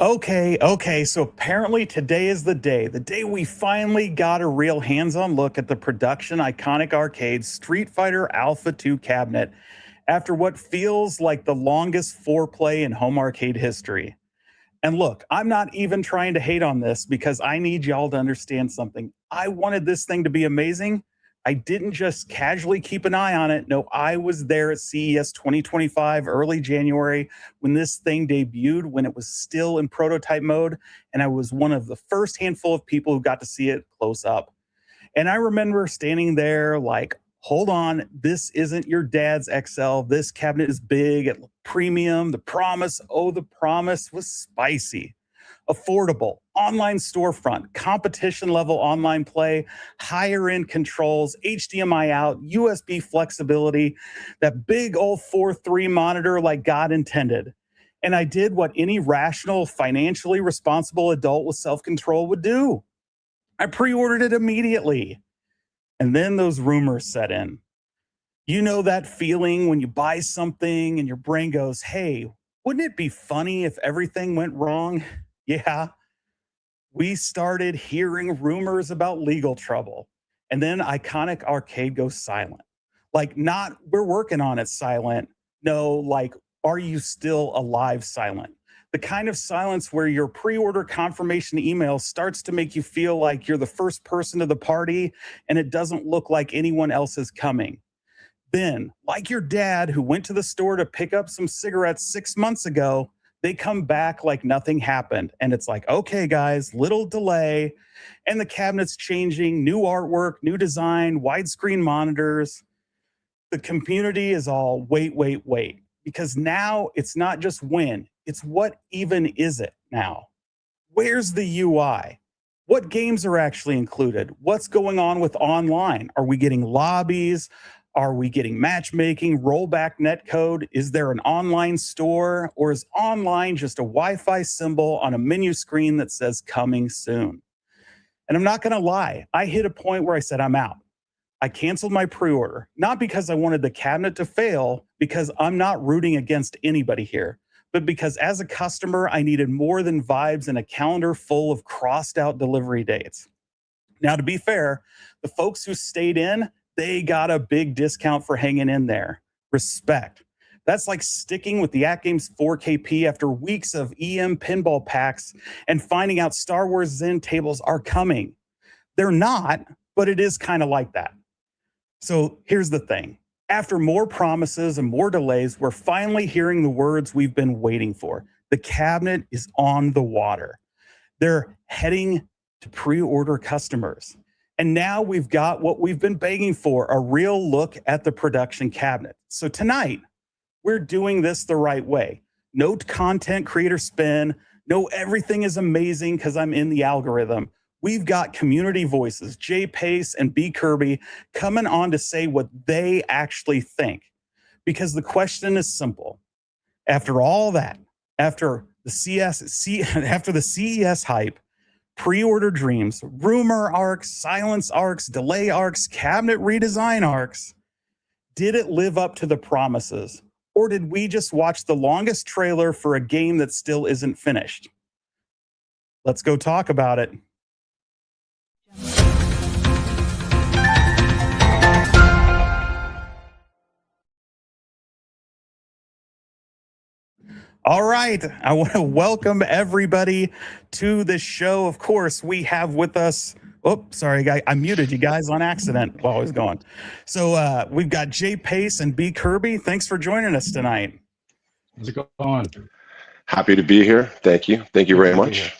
Okay. So apparently today is the day we finally got a real hands-on look at the production iconic arcade Street Fighter Alpha 2 cabinet after what feels like the longest foreplay in home arcade history. And look, I'm not even trying to hate on this because I need y'all to understand something. I wanted this thing to be amazing. I didn't just casually keep an eye on it. No, I was there at CES 2025, early January, when this thing debuted, when it was still in prototype mode. And I was one of the first handful of people who got to see it close up. And I remember standing there like, hold on, this isn't your dad's XL. This cabinet is big, it looked premium. The promise was spicy, affordable, online storefront, competition level online play, higher end controls, HDMI out, USB flexibility, that big old 4:3 monitor like God intended. And I did what any rational, financially responsible adult with self control would do. I pre ordered it immediately. And then those rumors set in. You know that feeling when you buy something and your brain goes, hey, wouldn't it be funny if everything went wrong? Yeah, we started hearing rumors about legal trouble. And then Iconic Arcade goes silent. Like, not, we're working on it silent. No, like, are you still alive silent? The kind of silence where your pre-order confirmation email starts to make you feel like you're the first person to the party and it doesn't look like anyone else is coming. Then, like your dad who went to the store to pick up some cigarettes 6 months ago, they come back like nothing happened. And it's like, okay, guys, little delay. And the cabinet's changing, new artwork, new design, widescreen monitors. The community is all wait. Because now it's not just when, it's what even is it now? Where's the UI? What games are actually included? What's going on with online? Are we getting lobbies? Are we getting matchmaking, rollback netcode? Is there an online store? Or is online just a Wi-Fi symbol on a menu screen that says coming soon? And I'm not going to lie, I hit a point where I said, I'm out. I canceled my pre-order, not because I wanted the cabinet to fail, because I'm not rooting against anybody here, but because as a customer, I needed more than vibes and a calendar full of crossed out delivery dates. Now, to be fair, the folks who stayed in, they got a big discount for hanging in there. Respect. That's like sticking with the At Games 4KP after weeks of EM pinball packs and finding out Star Wars Zen tables are coming. They're not, but it is kind of like that. So here's the thing. After more promises and more delays, we're finally hearing the words we've been waiting for. The cabinet is on the water. They're heading to pre-order customers. And now we've got what we've been begging for, a real look at the production cabinet. So tonight, we're doing this the right way. No content creator spin, no everything is amazing because I'm in the algorithm. We've got community voices, JayPase and B.Kirby, coming on to say what they actually think. Because the question is simple. After all that, after the CES hype, pre-order dreams, rumor arcs, silence arcs, delay arcs, cabinet redesign arcs, did it live up to the promises? Or did we just watch the longest trailer for a game that still isn't finished? Let's go talk about it. All right, I want to welcome everybody to the show. Of course, we have with us, I muted you guys on accident while I was going. So we've got JayPase and B.Kirby. Thanks for joining us tonight. How's it going? Happy to be here. Thank you. Thank you very much.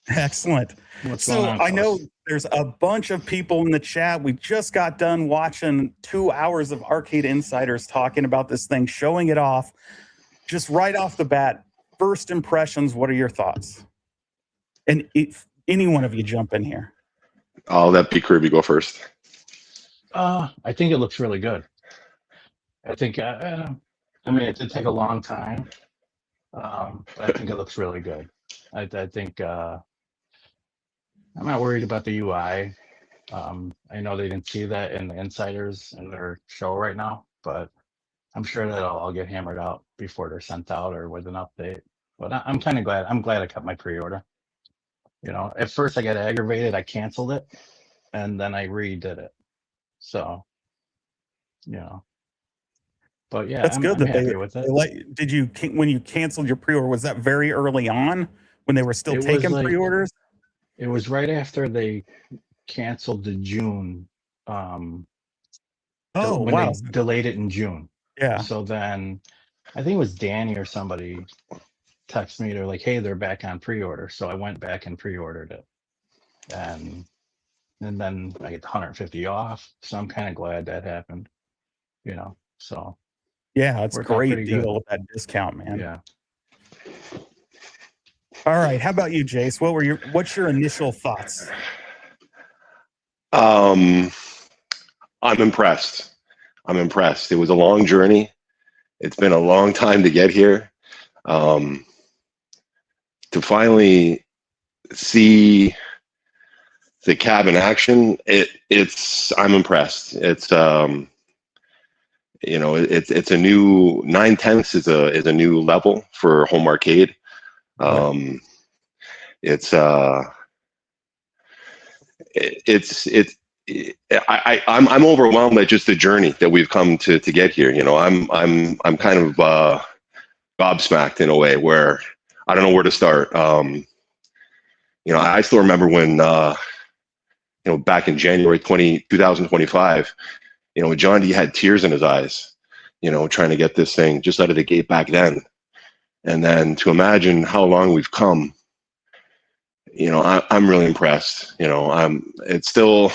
Excellent. So I know there's a bunch of people in the chat. We just got done watching 2 hours of Arcade Insiders talking about this thing, showing it off. Just right off the bat, first impressions, what are your thoughts? And if any one of you jump in here. I'll let B.Kirby go first. I think it looks really good. I think, I mean, it did take a long time, but I think it looks really good. I think I'm not worried about the UI. I know they didn't see that in the Insiders in their show right now, but I'm sure that'll all get hammered out before they're sent out or with an update. But I'm kind of glad. I'm glad I kept my pre-order. You know, at first I got aggravated. I canceled it, and then I redid it. So, you know, but yeah, That's good I'm that happy with they it. did you when you canceled your pre-order, was that very early on when they were still It was taking like pre-orders? it was right after they canceled the June, Oh, when they wow. delayed it in June. Yeah. So then I think it was Danny or somebody texted me. They're like, "Hey, they're back on pre-order." So I went back and pre-ordered it, and then I get the 150 off. So I'm kind of glad that happened. You know, so Yeah, it's a worked out great pretty good. deal with that discount, man. Yeah. All right. How about you, Jace? What's your initial thoughts? I'm impressed. I'm impressed. It was a long journey. It's been a long time to get here. To finally see the cab in action, I'm impressed. It's it's a new 9/10 is a new level for home arcade. It's it's I'm overwhelmed by just the journey that we've come to get here. You know, I'm kind of gobsmacked in a way where I don't know where to start. I still remember when back in January 2025, John D had tears in his eyes, trying to get this thing just out of the gate back then. And then to imagine how long we've come, I'm really impressed. It's still,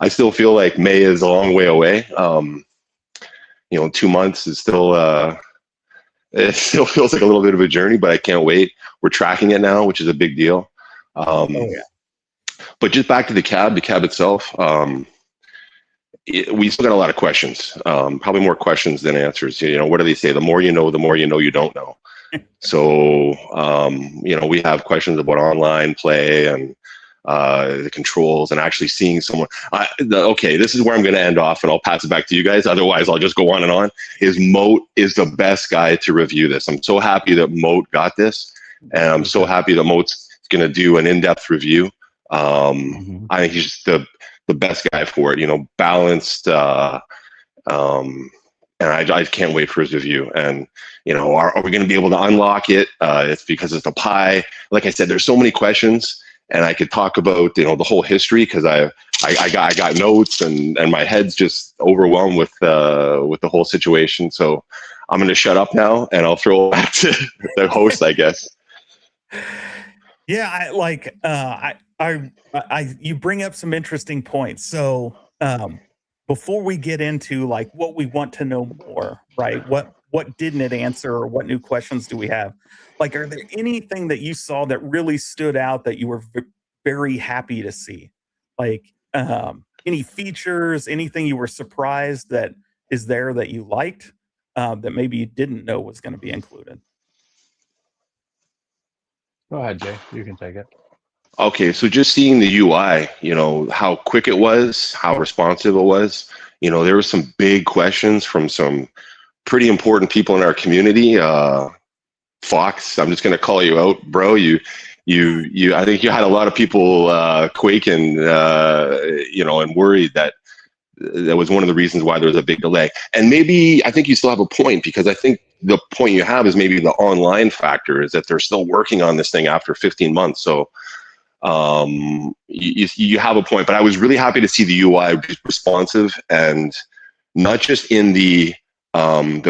I still feel like May is a long way away. 2 months is still, it still feels like a little bit of a journey, but I can't wait. We're tracking it now, which is a big deal. Oh yeah. But just back to the cab itself. We still got a lot of questions, probably more questions than answers. What do they say? The more you know you don't know. So, we have questions about online play and the controls and actually seeing someone. Okay, this is where I'm going to end off, and I'll pass it back to you guys. Otherwise, I'll just go on and on. Moat is the best guy to review this. I'm so happy that Moat got this, and I'm so happy that Moat's going to do an in-depth review. I think he's just the best guy for it. Balanced. And I can't wait for his review. And are we going to be able to unlock it? It's because it's a pie. Like I said, there's so many questions, and I could talk about the whole history because I got notes, and my head's just overwhelmed with the whole situation. So I'm going to shut up now, and I'll throw it back to the host, I guess. Yeah, you bring up some interesting points. So before we get into like what we want to know more, right? What didn't it answer, or what new questions do we have? Like, are there anything that you saw that really stood out that you were very happy to see? Like any features, anything you were surprised that is there that you liked that maybe you didn't know was going to be included? Go ahead, Jay. You can take it. Okay, so just seeing the UI, how quick it was, how responsive it was. There were some big questions from some pretty important people in our community. Fox, I'm just going to call you out, bro. I think you had a lot of people quaking, and worried that was one of the reasons why there was a big delay. And maybe I think you still have a point, because I think the point you have is maybe the online factor is that they're still working on this thing after 15 months. So you have a point, but I was really happy to see the UI responsive, and not just in the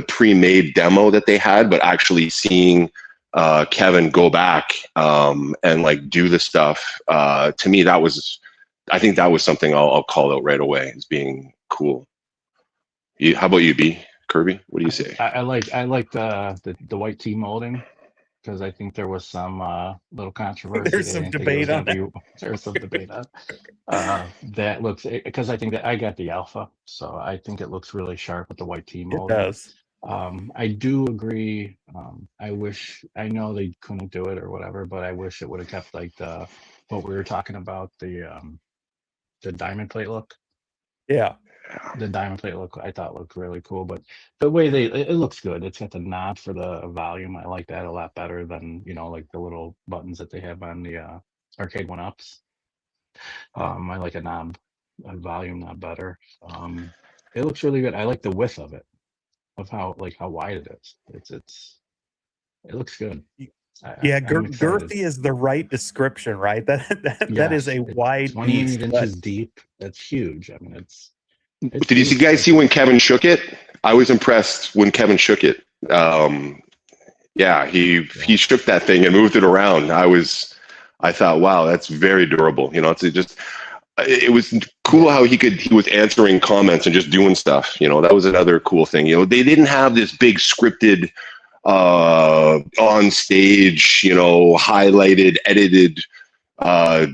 pre-made demo that they had, but actually seeing Kevin go back and like do the stuff. To me, I think that was something I'll call out right away as being cool. How about you, Kirby? What do you say? I like the white tea molding, because I think there was some little controversy. There's some debate on it. There's some debate on that. Looks, because I think that I got the alpha, so I think it looks really sharp with the white tea molding. It does. I do agree. I know they couldn't do it or whatever, but I wish it would have kept like what we were talking about, the diamond plate look. Yeah. The diamond plate I thought looked really cool, but the way it looks good. It's got the knob for the volume. I like that a lot better than, like the little buttons that they have on the arcade one ups. I like a volume knob better. It looks really good. I like the width of it, of how wide it is. It looks good. Yeah, I'm excited. girthy is the right description, right? That is Yes, a wide 28 beast, but inches deep. That's huge. I mean, it's Did you big. guys see when Kevin shook it? I was impressed when Kevin shook it. Yeah, he shook that thing and moved it around. I thought, wow, that's very durable. It was cool how he was answering comments and just doing stuff. That was another cool thing. They didn't have this big scripted on stage, highlighted, edited uh,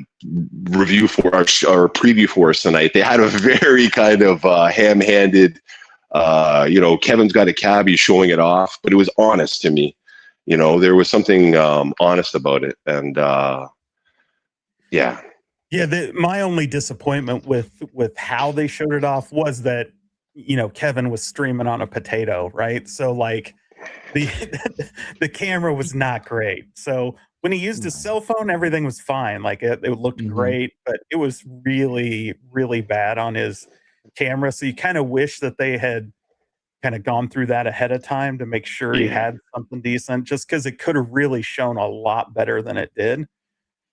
review for us or preview for us tonight. They had a very kind of ham-handed, Kevin's got a cab, he's showing it off, but it was honest to me. There was something honest about it, and yeah. Yeah, my only disappointment with how they showed it off was that Kevin was streaming on a potato, right? So like the the camera was not great. So when he used his cell phone, everything was fine. Like it looked great, but it was really, really bad on his camera. So you kind of wish that they had kind of gone through that ahead of time to make sure he Yeah. had something decent, just because it could have really shown a lot better than it did.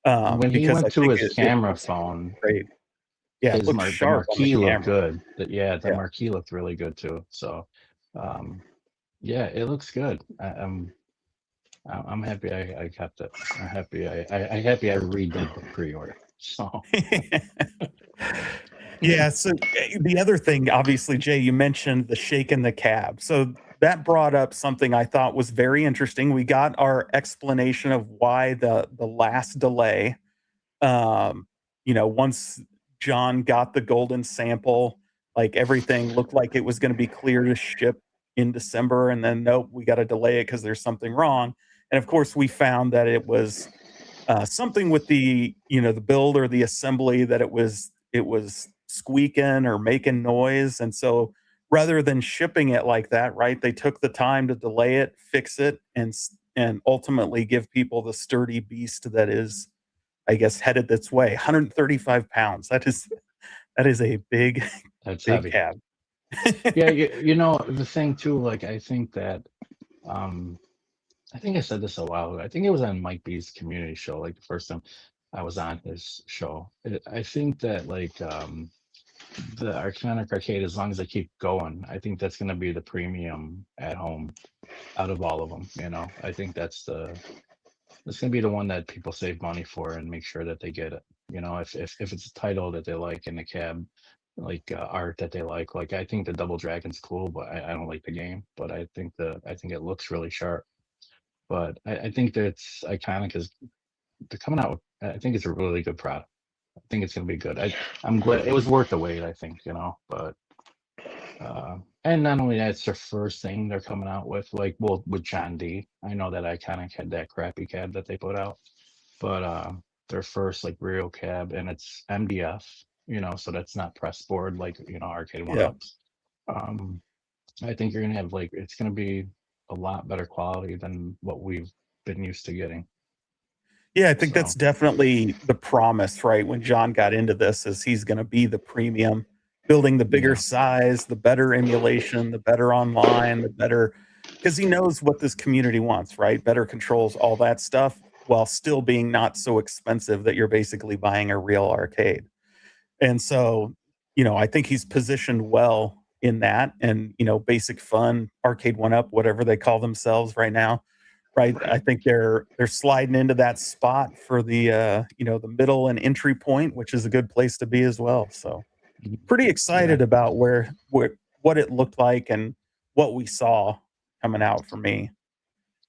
When he Because went I to think his it camera looks phone, great. Yeah, it looks the sharp on the marquee looked camera. good. The Yeah. marquee looked really good too. So, yeah, it looks good. I'm happy I kept it. I'm happy I happy I redid the pre-order. So Yeah, so the other thing, obviously, Jay, you mentioned the shake in the cab. So that brought up something I thought was very interesting. We got our explanation of why the last delay. Once John got the golden sample, like everything looked like it was going to be clear to ship in December, and then nope, we got to delay it because there's something wrong. And of course, we found that it was something with the build or the assembly, that it was squeaking or making noise. And so rather than shipping it like that, right, they took the time to delay it, fix it, and ultimately give people the sturdy beast that is, I guess, headed this way. 135 pounds. That is a big that's big heavy. cab. Yeah, the thing too, like I think that um I think I said this a while ago. I think it was on Mike B's community show, like the first time I was on his show. I think that like the Arcanic Arcade, as long as they keep going, I think that's going to be the premium at home out of all of them. I think that's going to be the one that people save money for and make sure that they get it. If it's a title that they like in the cab, like art that they like I think the Double Dragon's cool, but I don't like the game. But I think it looks really sharp. But I think that it's Iconic is they're coming out with, I think it's a really good product. I think it's gonna be good. I'm glad it was worth the wait, I think, but and not only that, it's their first thing they're coming out with, like, well, with John D. I know that Iconic had that crappy cab that they put out, but their first like real cab, and it's MDF, so that's not press board like arcade one Yeah. ups. Um, I think you're gonna have like it's gonna be a lot better quality than what we've been used to getting. Yeah, I think that's So definitely the promise, right? When John got into this, is he's going to be the premium, building the bigger yeah, size, the better emulation, the better online, the better, because he knows what this community wants, right? Better controls, all that stuff, while still being not so expensive that you're basically buying a real arcade. And so, I think he's positioned well in that, and basic fun, arcade one up, whatever they call themselves right now. Right. I think they're sliding into that spot for the middle and entry point, which is a good place to be as well. So pretty yeah, excited about what it looked like and what we saw coming out for me.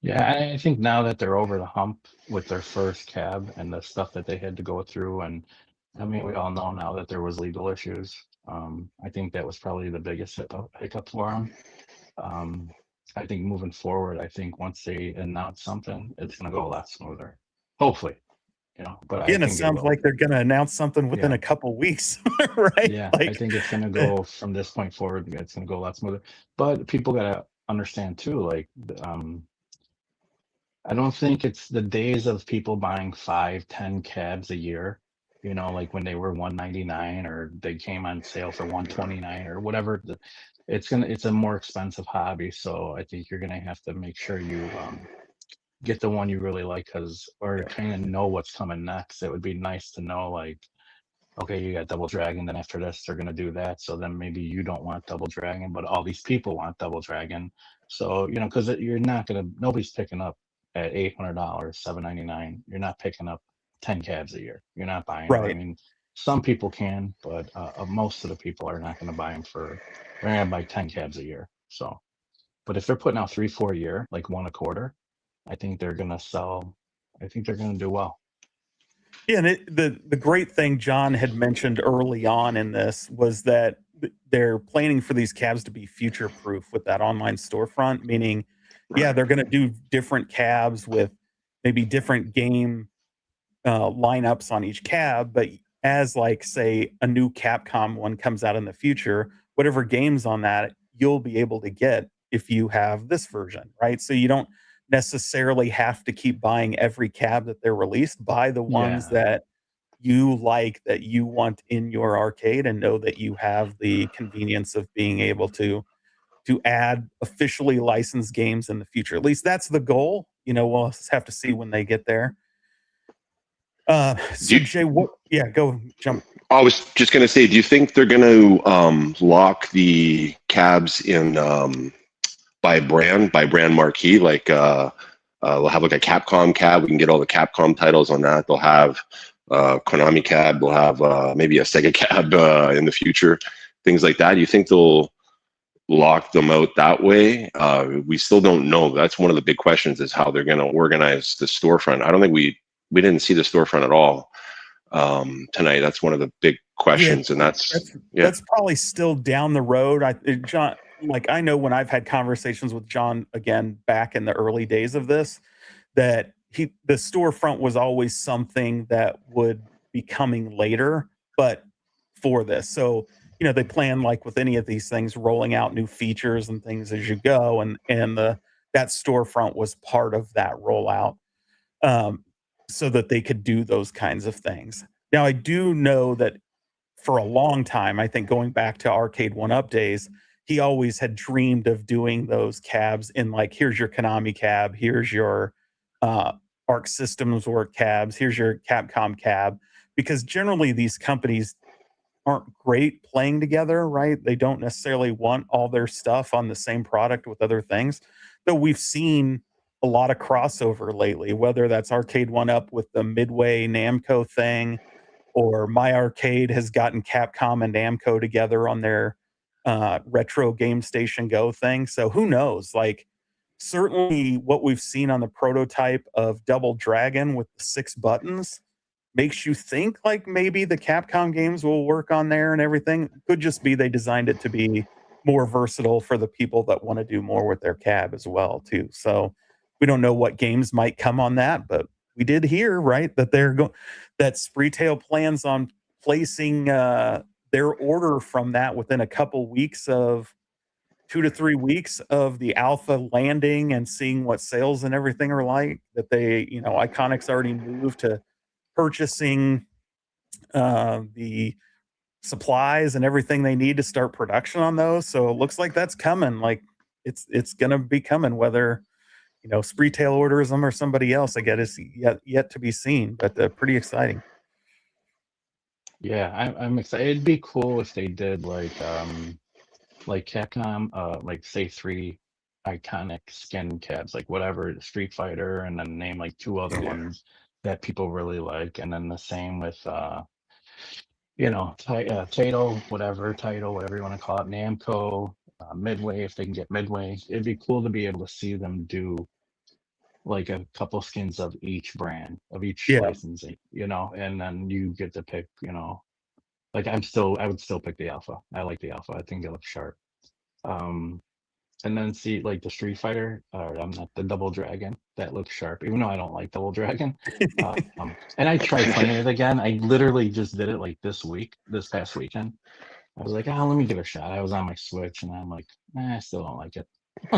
yeah. I think now that they're over the hump with their first cab and the stuff that they had to go through, and I mean, we all know now that there was legal issues. I think that was probably the biggest hiccup for them. Um, I think moving forward, I think once they announce something, it's going to go a lot smoother. Hopefully. you know, but I Again, it think it sounds will. like they're going to announce something within Yeah. a couple weeks, right? Yeah, I Like, think it's gonna go from this point forward. It's gonna go a lot smoother. But people gotta understand too, like, I don't think it's the days of people buying 5, 10 cabs a year. You know, like when they were 199 or they came on sale for 129 or whatever. It's a more expensive hobby, so I think you're gonna have to make sure you get the one you really like, because or kind of know what's coming next. It would be nice to know, like, okay, you got Double Dragon, then after this, they're gonna do that. So then maybe you don't want Double Dragon, but all these people want Double Dragon. So, you know, because you're not gonna, nobody's picking up at $800, 799. You're not picking up 10 cabs a year. You're not buying them. I right. mean, some people can, but most of the people are not gonna buy them for. They're gonna buy 10 cabs a year. So, but if they're putting out 3, 4 a year, like one a quarter, I think they're gonna sell. I think they're gonna do well. Yeah, and the great thing John had mentioned early on in this was that they're planning for these cabs to be future proof with that online storefront, meaning, yeah, Right. they're going to do different cabs with maybe different game lineups on each cab, but as like say a new Capcom one comes out in the future, whatever games on that you'll be able to get if you have this version, right? So you don't necessarily have to keep buying every cab that they're released. Buy the ones Yeah, that you like, that you want in your arcade, and know that you have the convenience of being able to add officially licensed games in the future. At least that's the goal. You know, we'll have to see when they get there. Do So you, Jay, what? Yeah, go jump. I was just going to say, do you think they're going to lock the cabs in by brand marquee? Like they'll have like a Capcom cab. We can get all the Capcom titles on that. They'll have Konami cab. They'll have maybe a Sega cab in the future. Things like that. Do you think they'll lock them out that way? We still don't know. That's one of the big questions: is how they're going to organize the storefront. I don't think we didn't see the storefront at all tonight. That's one of the big Yeah, questions, and that's yeah. that's probably still down the road. John, like I know when I've had conversations with John again back in the early days of this, that the storefront was always something that would be coming later, but for this. So, you know, they plan like with any of these things, rolling out new features and things as you go, and that storefront was part of that rollout, um, so that they could do those kinds of things. Now, I do know that for a long time, I think going back to Arcade One Up days, he always had dreamed of doing those cabs in like, here's your Konami cab, here's your Arc Systems Work cabs, here's your Capcom cab, because generally these companies aren't great playing together, right? They don't necessarily want all their stuff on the same product with other things. Though we've seen a lot of crossover lately, whether that's Arcade One Up with the Midway Namco thing, or My Arcade has gotten Capcom and Namco together on their retro Game Station Go thing. So who knows? Like, certainly what we've seen on the prototype of Double Dragon with the 6 buttons makes you think like maybe the Capcom games will work on there and everything. Could just be they designed it to be more versatile for the people that want to do more with their cab as well too. So we don't know what games might come on that, but we did hear, right, that they're going that Spreetail plans on placing their order from that within a couple weeks of 2 to 3 weeks of the alpha landing and seeing what sales and everything are like. That they, you know, Iconic's already moved to purchasing the supplies and everything they need to start production on those. So it looks like that's coming. Like it's gonna be coming, whether you know Spreetail orders them or somebody else. I guess is yet to be seen, but pretty exciting. yeah, I'm excited. It'd be cool if they did like Capcom, like say 3 iconic skin cabs, like whatever, Street Fighter, and then name like 2 other Yeah. ones that people really like, and then the same with you know, title, whatever you want to call it, Namco, Midway, if they can get Midway. It'd be cool to be able to see them do like a couple skins of each brand, of each Yeah, licensing, you know, and then you get to pick, you know, like I would still pick the Alpha. I like the Alpha. I think it looks sharp. Um, and then see like the Street Fighter, or I'm not the Double Dragon. that looks sharp, even though I don't like Double Dragon. And I tried playing it again. I literally just did it like this past weekend. I was like, oh, let me give it a shot. I was on my Switch, and I'm like, I still don't like it. I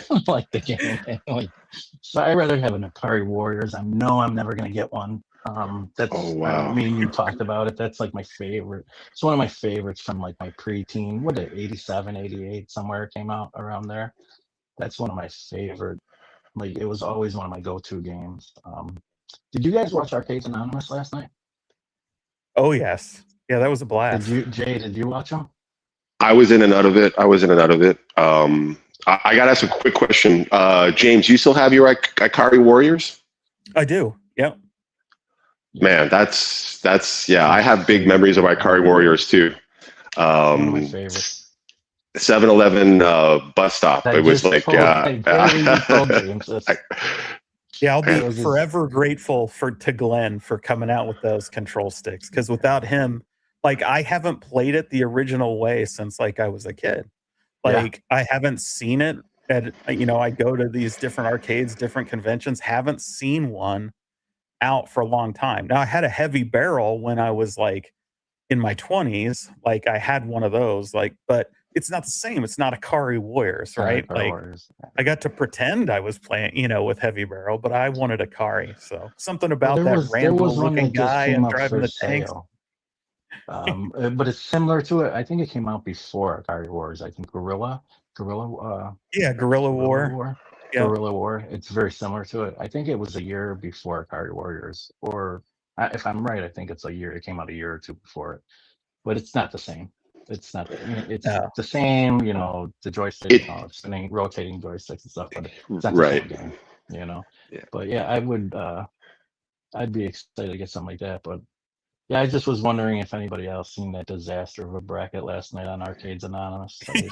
don't like the game. Like, so I'd rather have an Atari Warriors. I know I'm never gonna get one. That's Oh, wow. me and you talked about it. That's like my favorite. It's one of my favorites from like my preteen. What did 87, 88, somewhere it came out around there. That's one of my favorite. Like it was always one of my go-to games. Did you guys watch Arcades Anonymous last night? Oh yes, yeah, that was a blast. Jay? Did you watch them? I was in and out of it. I got to ask a quick question. James, you still have your Ikari Warriors? I do. Yep. Man, that's yeah. I have big memories of Ikari Warriors too. One of my favorites. 7-Eleven bus stop. It was like, yeah, I'll be forever grateful to Glenn for coming out with those control sticks, because without him, like I haven't played it the original way since like I was a kid. Like I haven't seen it at, you know, I go to these different arcades, different conventions, haven't seen one out for a long time. Now I had a heavy barrel when I was like in my 20s, like I had one of those, like, but it's not the same. It's not Ikari Warriors, right? Like I got to pretend I was playing, you know, with heavy barrel, but I wanted Ikari. So something about that random looking guy and driving the tanks. But it's similar to it. I think it came out before Ikari Wars. I think Guerrilla War. Yeah. Guerrilla War. It's very similar to it. I think it was a year before Ikari Warriors, or if I'm right, I think it's a year. It came out a year or two before it, but it's not the same. It's not. It's the same. You know, the joystick, spinning, rotating joysticks and stuff, but it's not the same game. You know. Yeah. But yeah, I would. I'd be excited to get something like that, but. Yeah, I just was wondering if anybody else seen that disaster of a bracket last night on Arcades Anonymous. I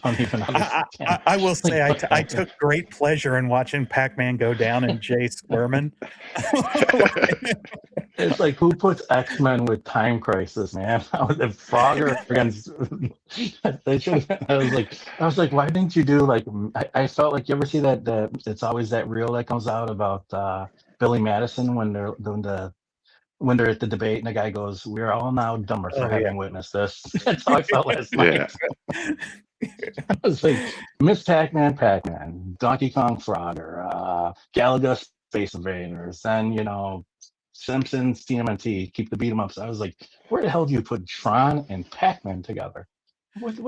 don't even understand. I will say I took great pleasure in watching Pac-Man go down and Jay squirming. It's like, who puts X-Men with Time Crisis, man? If Frogger against they should. I was like, why didn't you do like? I felt like, you ever see that it's always that reel that comes out about Billy Madison when they're doing when they're at the debate and the guy goes, "We're all now dumber for having witnessed this." That's how I felt last night. I was like, Miss Pac-Man, Donkey Kong Frogger, Galaga Space Invaders, and you know, Simpsons TMNT, keep the beat 'em ups. I was like, where the hell do you put Tron and Pac-Man together? What is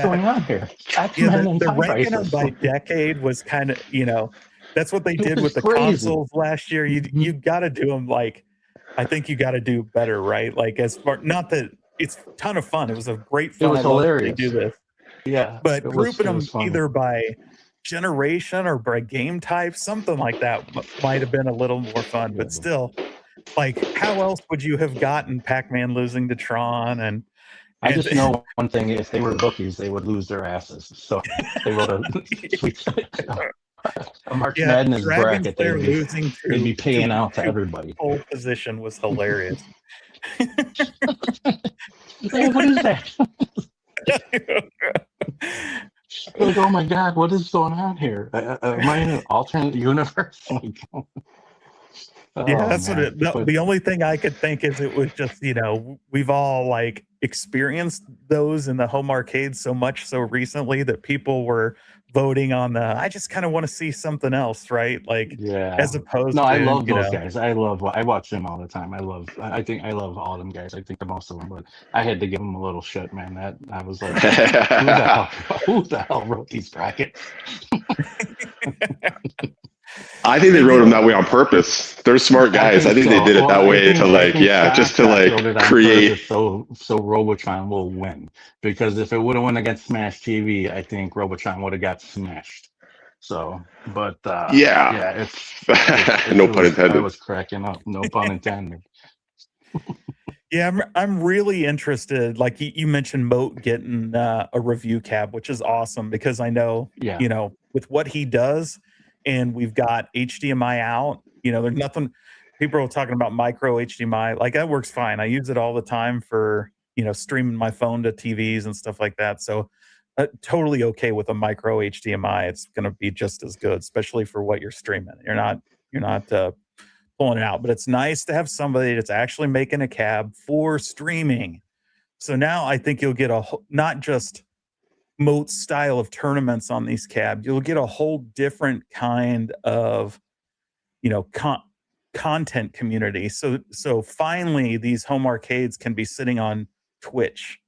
going on here? The ranking them by decade was kind of, you know, that's what they did with the consoles last year. You got to do them like. I think you got to do better, right? Like, as far, not that it's a ton of fun. It was a great fun. It was hilarious. They do this, but grouping them either by generation or by game type, something like that might have been a little more fun. But still, like, how else would you have gotten Pac-Man losing to Tron? And I just know one thing: if they were bookies, they would lose their asses. So they wrote a March Madness bracket. They'd be paying out to everybody. Whole position was hilarious. Hey, what is that? Like, oh my God, what is going on here? Am I in an alternate universe? That's what the only thing I could think is it was just, you know, we've all like experienced those in the home arcade so much so recently that people were voting on I just kind of want to see something else, right? Like, as opposed to, I love those guys. I watch them all the time. I think I love all them guys. I think the most of them, but I had to give them a little shit, man. That I was like, who the hell wrote these brackets? I think they wrote them that way on purpose. They're smart guys. I think they did it that way to like, just to like create. So Robotron will win, because if it would have won against Smash TV, I think Robotron would have got smashed. So, but it's no pun intended. I was cracking up. No pun intended. Yeah, I'm really interested. Like you mentioned, Moat getting a review cab, which is awesome, because I know, you know, with what he does. And we've got HDMI out. You know, there's nothing. People are talking about micro HDMI. Like, that works fine. I use it all the time for, you know, streaming my phone to TVs and stuff like that. So totally okay with a micro HDMI. It's going to be just as good, especially for what you're streaming. You're not pulling it out, but it's nice to have somebody that's actually making a cab for streaming. So now I think you'll get not just Moat style of tournaments on these cabs. You'll get a whole different kind of, content community. So finally, these home arcades can be sitting on Twitch,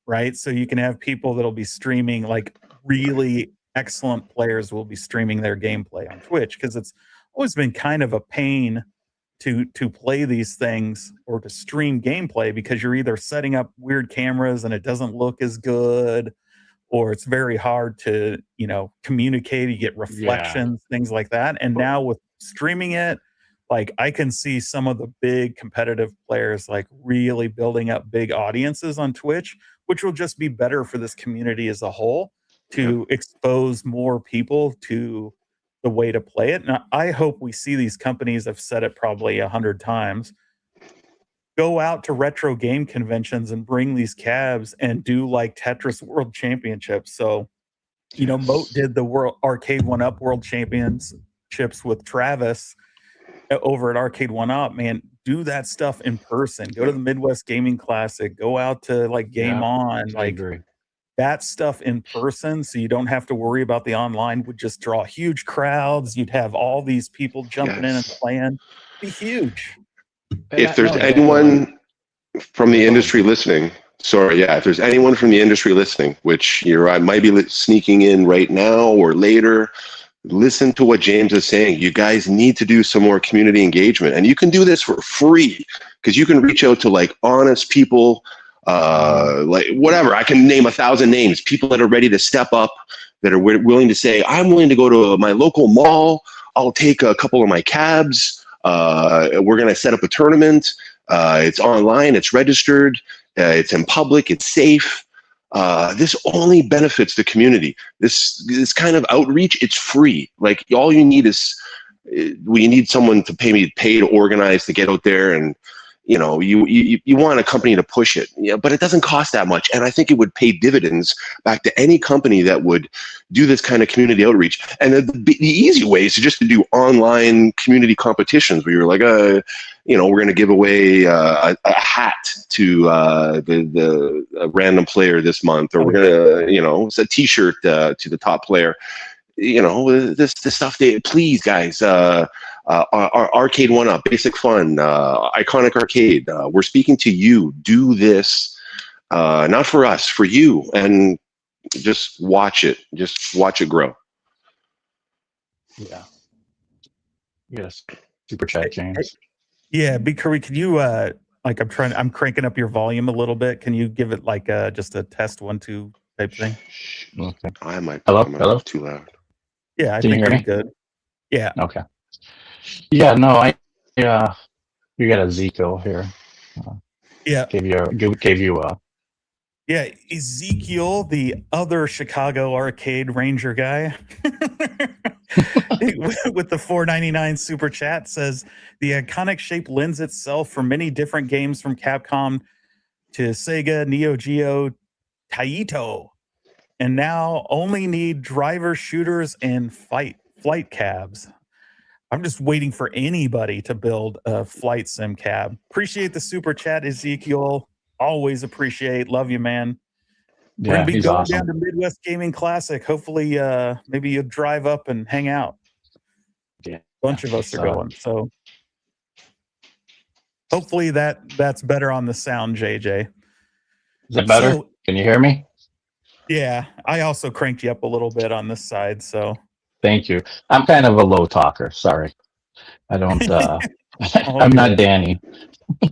right? So you can have people that'll be streaming, like really excellent players will be streaming their gameplay on Twitch, because it's always been kind of a pain to play these things or to stream gameplay, because you're either setting up weird cameras and it doesn't look as good, or it's very hard to, communicate. You get reflections, things like that. And now with streaming it, like I can see some of the big competitive players like really building up big audiences on Twitch, which will just be better for this community as a whole to expose more people to the way to play it. And I hope we see these companies, I've said it probably 100 times, go out to retro game conventions and bring these cabs and do like Tetris World Championships. So, Moat did the World Arcade 1-Up World Championships with Travis over at Arcade 1-Up. Man, do that stuff in person. Go to the Midwest Gaming Classic. Go out to like Game On. Like that stuff in person, so you don't have to worry about the online. Would just draw huge crowds. You'd have all these people jumping in and playing. Be huge. If there's anyone from the industry listening, if there's anyone from the industry listening, which I might be sneaking in right now or later, listen to what James is saying. You guys need to do some more community engagement, and you can do this for free, because you can reach out to like honest people, like whatever. I can name 1,000 names, people that are ready to step up, that are willing to say, I'm willing to go to my local mall. I'll take a couple of my cabs. We're going to set up a tournament. It's online, it's registered, it's in public, it's safe. This only benefits the community. This kind of outreach, it's free. Like all you need is, we need someone to pay to organize, to get out there, and you want a company to push it. But it doesn't cost that much, and I think it would pay dividends back to any company that would do this kind of community outreach. And the easy way is just to do online community competitions, where you're like, we're going to give away a hat to the random player this month, or we're going to, it's a T-shirt to the top player. This stuff. Please, guys. Arcade 1-Up, Basic Fun, Iconic Arcade. We're speaking to you. Do this, not for us, for you, and just watch it. Just watch it grow. Yeah. Yes. Super chat, James. Yeah, B.Kirby, can you I'm cranking up your volume a little bit. Can you give it like just a test 1, 2 type thing? Okay. I might. Hello. Too loud. Yeah, I Can think you hear you're me? good. Yeah. Okay. Yeah. No. You got Ezekiel here. Yeah. Gave you a. Yeah, Ezekiel, the other Chicago arcade ranger guy, with the $4.99 super chat, says the iconic shape lends itself for many different games from Capcom to Sega, Neo Geo, Taito, and now only need driver shooters and flight cabs. I'm just waiting for anybody to build a flight sim cab. Appreciate the super chat, Ezekiel. Always appreciate. Love you, man. We're going to be going down to Midwest Gaming Classic. Hopefully, maybe you'll drive up and hang out. Yeah. A bunch of us are going. So hopefully that's better on the sound, JJ. Is that better? So, can you hear me? Yeah. I also cranked you up a little bit on this side. So thank you. I'm kind of a low talker. Sorry. I don't, I'm not Danny.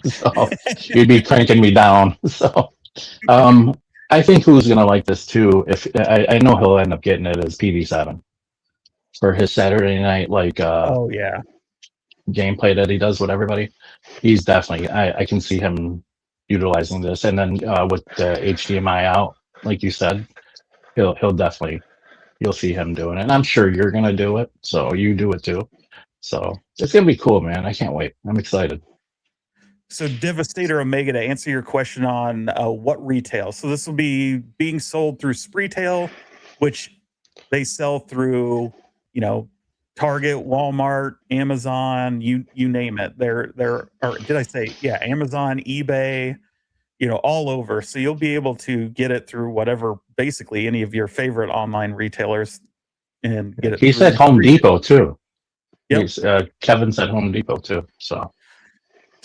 So you'd be cranking me down. So, I think who's going to like this too, if I know he'll end up getting it, is PV7 for his Saturday night, gameplay that he does with everybody. He's definitely, I can see him utilizing this. And then with the HDMI out, like you said, you'll see him doing it. And I'm sure you're going to do it. So you do it too. So it's going to be cool, man. I can't wait. I'm excited. So Devastator Omega, to answer your question on what retail. So this will be being sold through Spreetail, which they sell through, Target, Walmart, Amazon, you name it. Or did I say, yeah, Amazon, eBay, all over. So you'll be able to get it through whatever, basically any of your favorite online retailers, and get it He through said Home Spreetail. Depot too. Yep. He's, Kevin said Home Depot too. So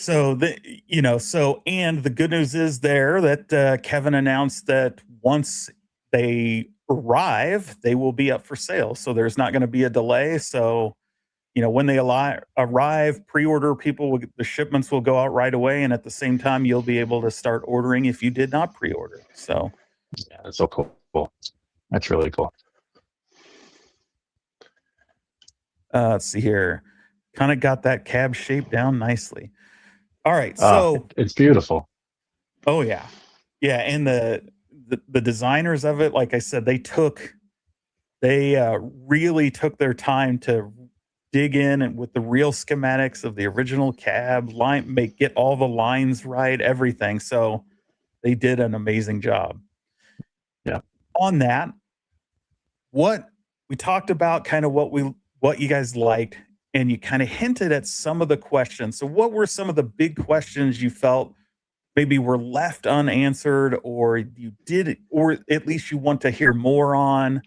and the good news is there that Kevin announced that once they arrive, they will be up for sale. So there's not going to be a delay. So, when they arrive, pre-order people, the shipments will go out right away. And at the same time, you'll be able to start ordering if you did not pre-order. So yeah, that's so cool. That's really cool. Let's see here. Kind of got that cab shape down nicely. All right. So it's beautiful. Oh yeah. Yeah. And the designers of it, like I said, they really took their time to dig in and with the real schematics of the original cab line, get all the lines right, everything. So they did an amazing job. Yeah. On that, what we talked about, kind of what you guys liked, and you kind of hinted at some of the questions. So what were some of the big questions you felt maybe were left unanswered, or you did, or at least you want to hear more on?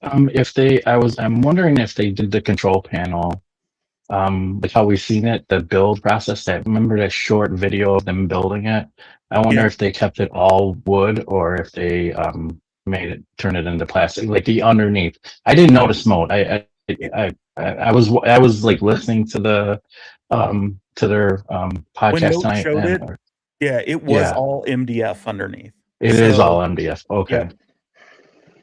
I'm wondering if they did the control panel, like how we've seen it, the build process. Remember that short video of them building it? I wonder if they kept it all wood or if they turn it into plastic, like the underneath. I didn't notice mode. I was like listening to their podcast When Note tonight. showed it, yeah, it was all MDF underneath. It is all MDF. Okay. Yep.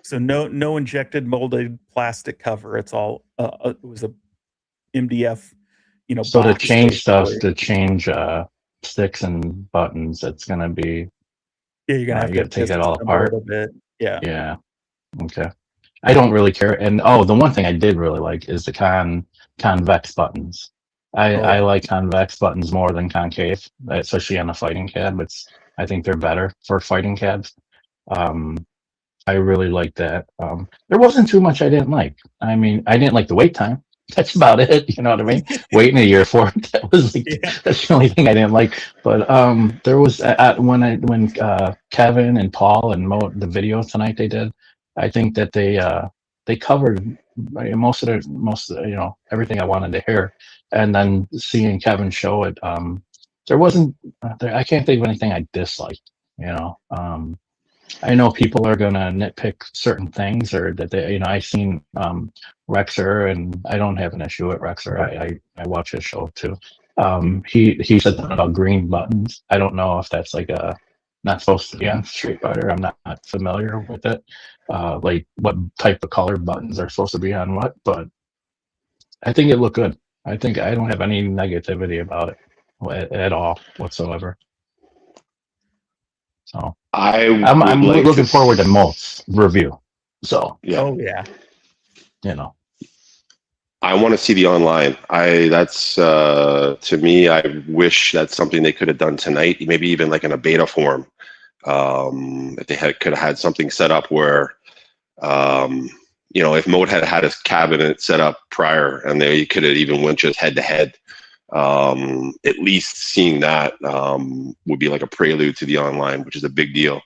So no injected molded plastic cover. It's all it was a MDF. So to box, change stuff, basically. to change sticks and buttons, it's gonna be you're gonna have to take that all apart a bit. Yeah. Okay. I don't really care. And the one thing I did really like is the convex buttons. I like convex buttons more than concave, especially on a fighting cab. I think they're better for fighting cabs. I really like that. There wasn't too much I didn't like. I mean, I didn't like the wait time. That's about it. You know what I mean? Waiting a year for it. That was like that's the only thing I didn't like. But there was when Kevin and Paul and Mo, the video tonight they did. I think that they covered most of everything I wanted to hear. And then seeing Kevin show it, there wasn't. I can't think of anything I disliked. I know people are gonna nitpick certain things, or that I've seen Rexer, and I don't have an issue with Rexer. I watch his show too. He said something about green buttons. I don't know if that's like not supposed to be on Street Fighter. I'm not familiar with it. Like what type of color buttons are supposed to be on what, but I think it looked good. I think I don't have any negativity about it at all whatsoever. So I'm looking forward to Molt's review. So yeah. I want to see the online. That's to me, I wish that's something they could have done tonight, maybe even like in a beta form. If they could have had something set up where, if Mode had his cabinet set up prior and they could have even went just head to head, at least seeing that would be like a prelude to the online, which is a big deal.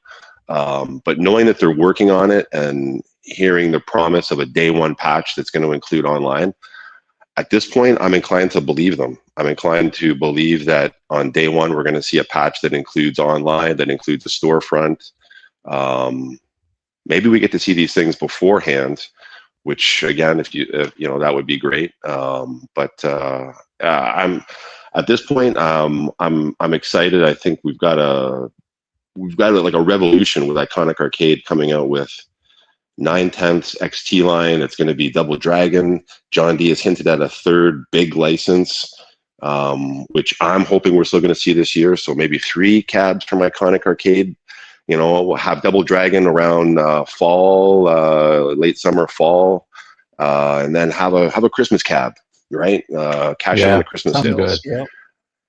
But knowing that they're working on it and hearing the promise of a day one patch that's going to include online, at this point, I'm inclined to believe them. I'm inclined to believe that on day one, we're going to see a patch that includes online, that includes a storefront. Maybe we get to see these things beforehand, which again, if that would be great. But I'm at this point, I'm excited. I think we've got like a revolution with Iconic Arcade coming out with 9/10 XT line. It's going to be Double Dragon. John D has hinted at a third big license, which I'm hoping we're still going to see this year. So maybe 3 cabs from Iconic Arcade. We'll have Double Dragon around fall, late summer, fall, and then have a Christmas cab. right? Cash in on the Christmas something sales. good.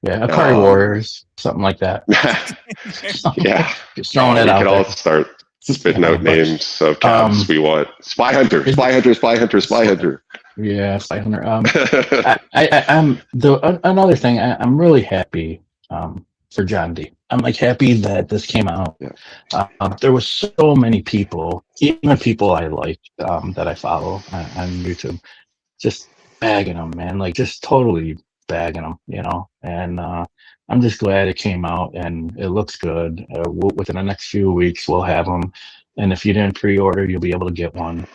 Yeah, Akari Warriors, something like that. Yeah, Just throwing it we out could there. all start spitting out But, names of cabs we want. Spy Hunter, Spy Hunter, Spy Hunter, Spy Hunter. Yeah, 500. I'm another thing. I'm really happy for John D. I'm like happy that this came out. Yeah. There was so many people, even people I like that I follow on YouTube, just bagging them, man. Like just totally bagging them, you know. And I'm just glad it came out and it looks good. Within the next few weeks, we'll have them. And if you didn't pre-order, you'll be able to get one.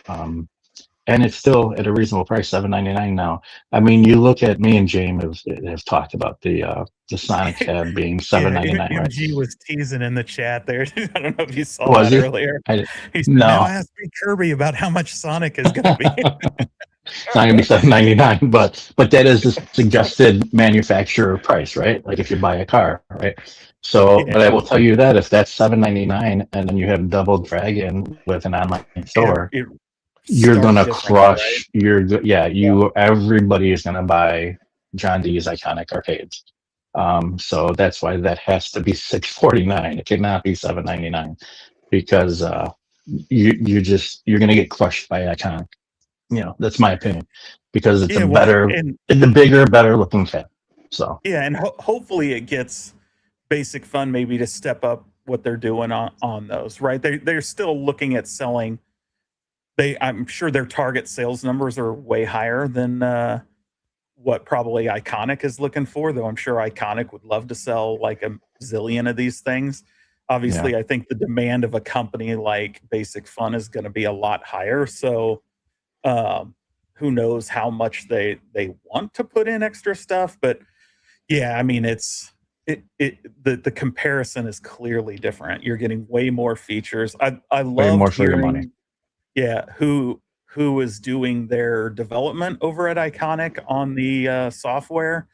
And it's still at a reasonable price, $7.99 now. I mean, you look at me and James have talked about the Sonic Cab being $7.99, right? MG was teasing in the chat there. I don't know if you saw Was that he? earlier. He said, No. now ask B.Kirby about how much Sonic is going to be. It's not gonna be $7.99, but that is the suggested manufacturer price, right? Like if you buy a car, right? So, Yeah. but I will tell you that if that's $7.99 and then you have Double Dragon with an online store, you're gonna crush. Right? Everybody is gonna buy John D's iconic arcades. So that's why that has to be $6.49. It cannot be $7.99 because you're gonna get crushed by iconic. You know, that's my opinion because it's a better, the bigger, better looking cab. So yeah, and hopefully it gets Basic Fun maybe to step up what they're doing on those, right? They're still looking at selling. I'm sure their target sales numbers are way higher than what probably Iconic is looking for, though I'm sure Iconic would love to sell like a zillion of these things. Obviously, I think the demand of a company like Basic Fun is going to be a lot higher. So who knows how much they want to put in extra stuff. But yeah, I mean, the comparison is clearly different. You're getting way more features. I love more for your money. Yeah, who is doing their development over at Iconic on the software.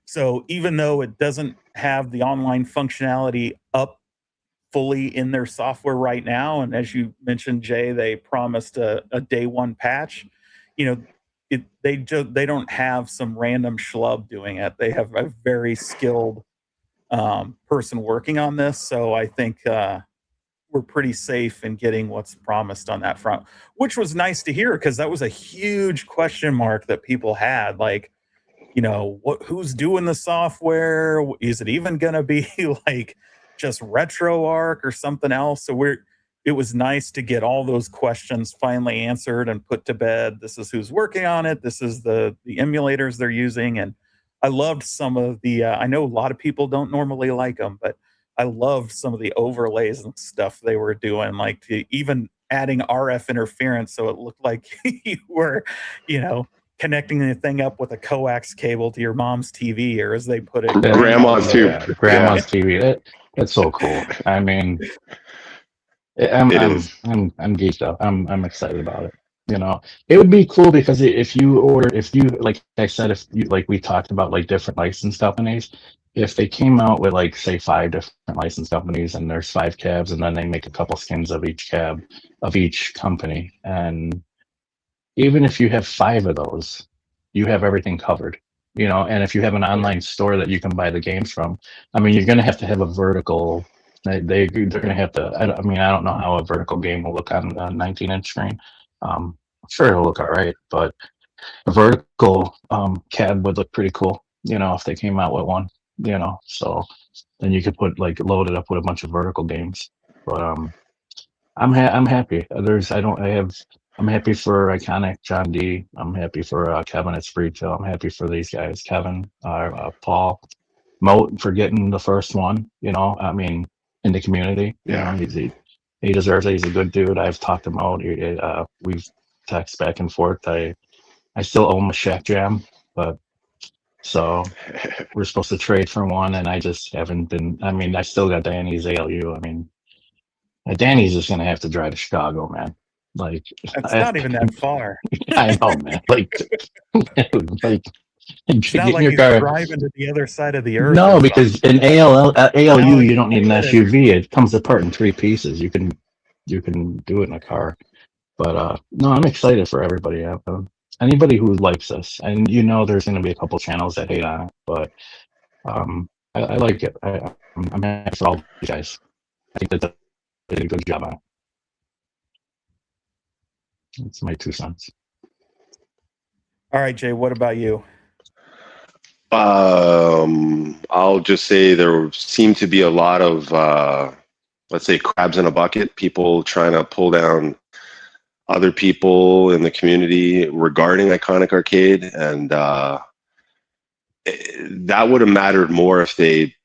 So even though it doesn't have the online functionality up fully in their software right now, and as you mentioned, Jay, they promised a day one patch. You know, they don't have some random schlub doing it. They have a very skilled person working on this. So I think we're pretty safe in getting what's promised on that front, which was nice to hear because that was a huge question mark that people had. Like, you know, who's doing the software? Is it even going to be like just RetroArch or something else? So it was nice to get all those questions finally answered and put to bed. This is who's working on it. This is the emulators they're using. And I loved some of the, I know a lot of people don't normally like them, but I loved some of the overlays and stuff they were doing, like even adding RF interference. So it looked like you were, you know, connecting the thing up with a coax cable to your mom's TV, or as they put it, grandma's TV. That's so cool. I mean, I'm geeked up. I'm excited about it. You know, it would be cool because if you like I said, if you like we talked about like different license companies, if they came out with like say 5 different license companies and there's 5 cabs and then they make a couple skins of each cab of each company, and even if you have 5 of those, you have everything covered. You know, and if you have an online store that you can buy the games from, I mean, you're going to have a vertical. They're going to have to. I don't know how a vertical game will look on a 19-inch screen. I'm sure it'll look all right, but a vertical cab would look pretty cool. You know, if they came out with one. You know, so then you could load it up with a bunch of vertical games. But I'm happy. I'm happy for Iconic, John D. I'm happy for Kevin at Spreedville. I'm happy for these guys, Kevin, Paul, Moat for getting the first one. You know, I mean, in the community. Yeah, you know, he deserves it. He's a good dude. I've talked to Moat. We've texted back and forth. I still owe him a Shack Jam, but so we're supposed to trade for one, and I just haven't been. I mean, I still got Danny's ALU. I mean, Danny's just gonna have to drive to Chicago, man. Like it's not even that far. I know, man. Like it's not like he's driving to the other side of the earth. No, because in ALU you don't need an SUV. It comes apart in 3 pieces. You can do it in a car. But no, I'm excited for everybody. anybody who likes this, and there's going to be a couple channels that hate on it, but I like it. I'm happy for all you guys. I think that they did a good job on it. That's my 2 cents. All right, Jay, what about you? I'll just say there seemed to be a lot of, let's say, crabs in a bucket, people trying to pull down other people in the community regarding Iconic Arcade. And that would have mattered more if they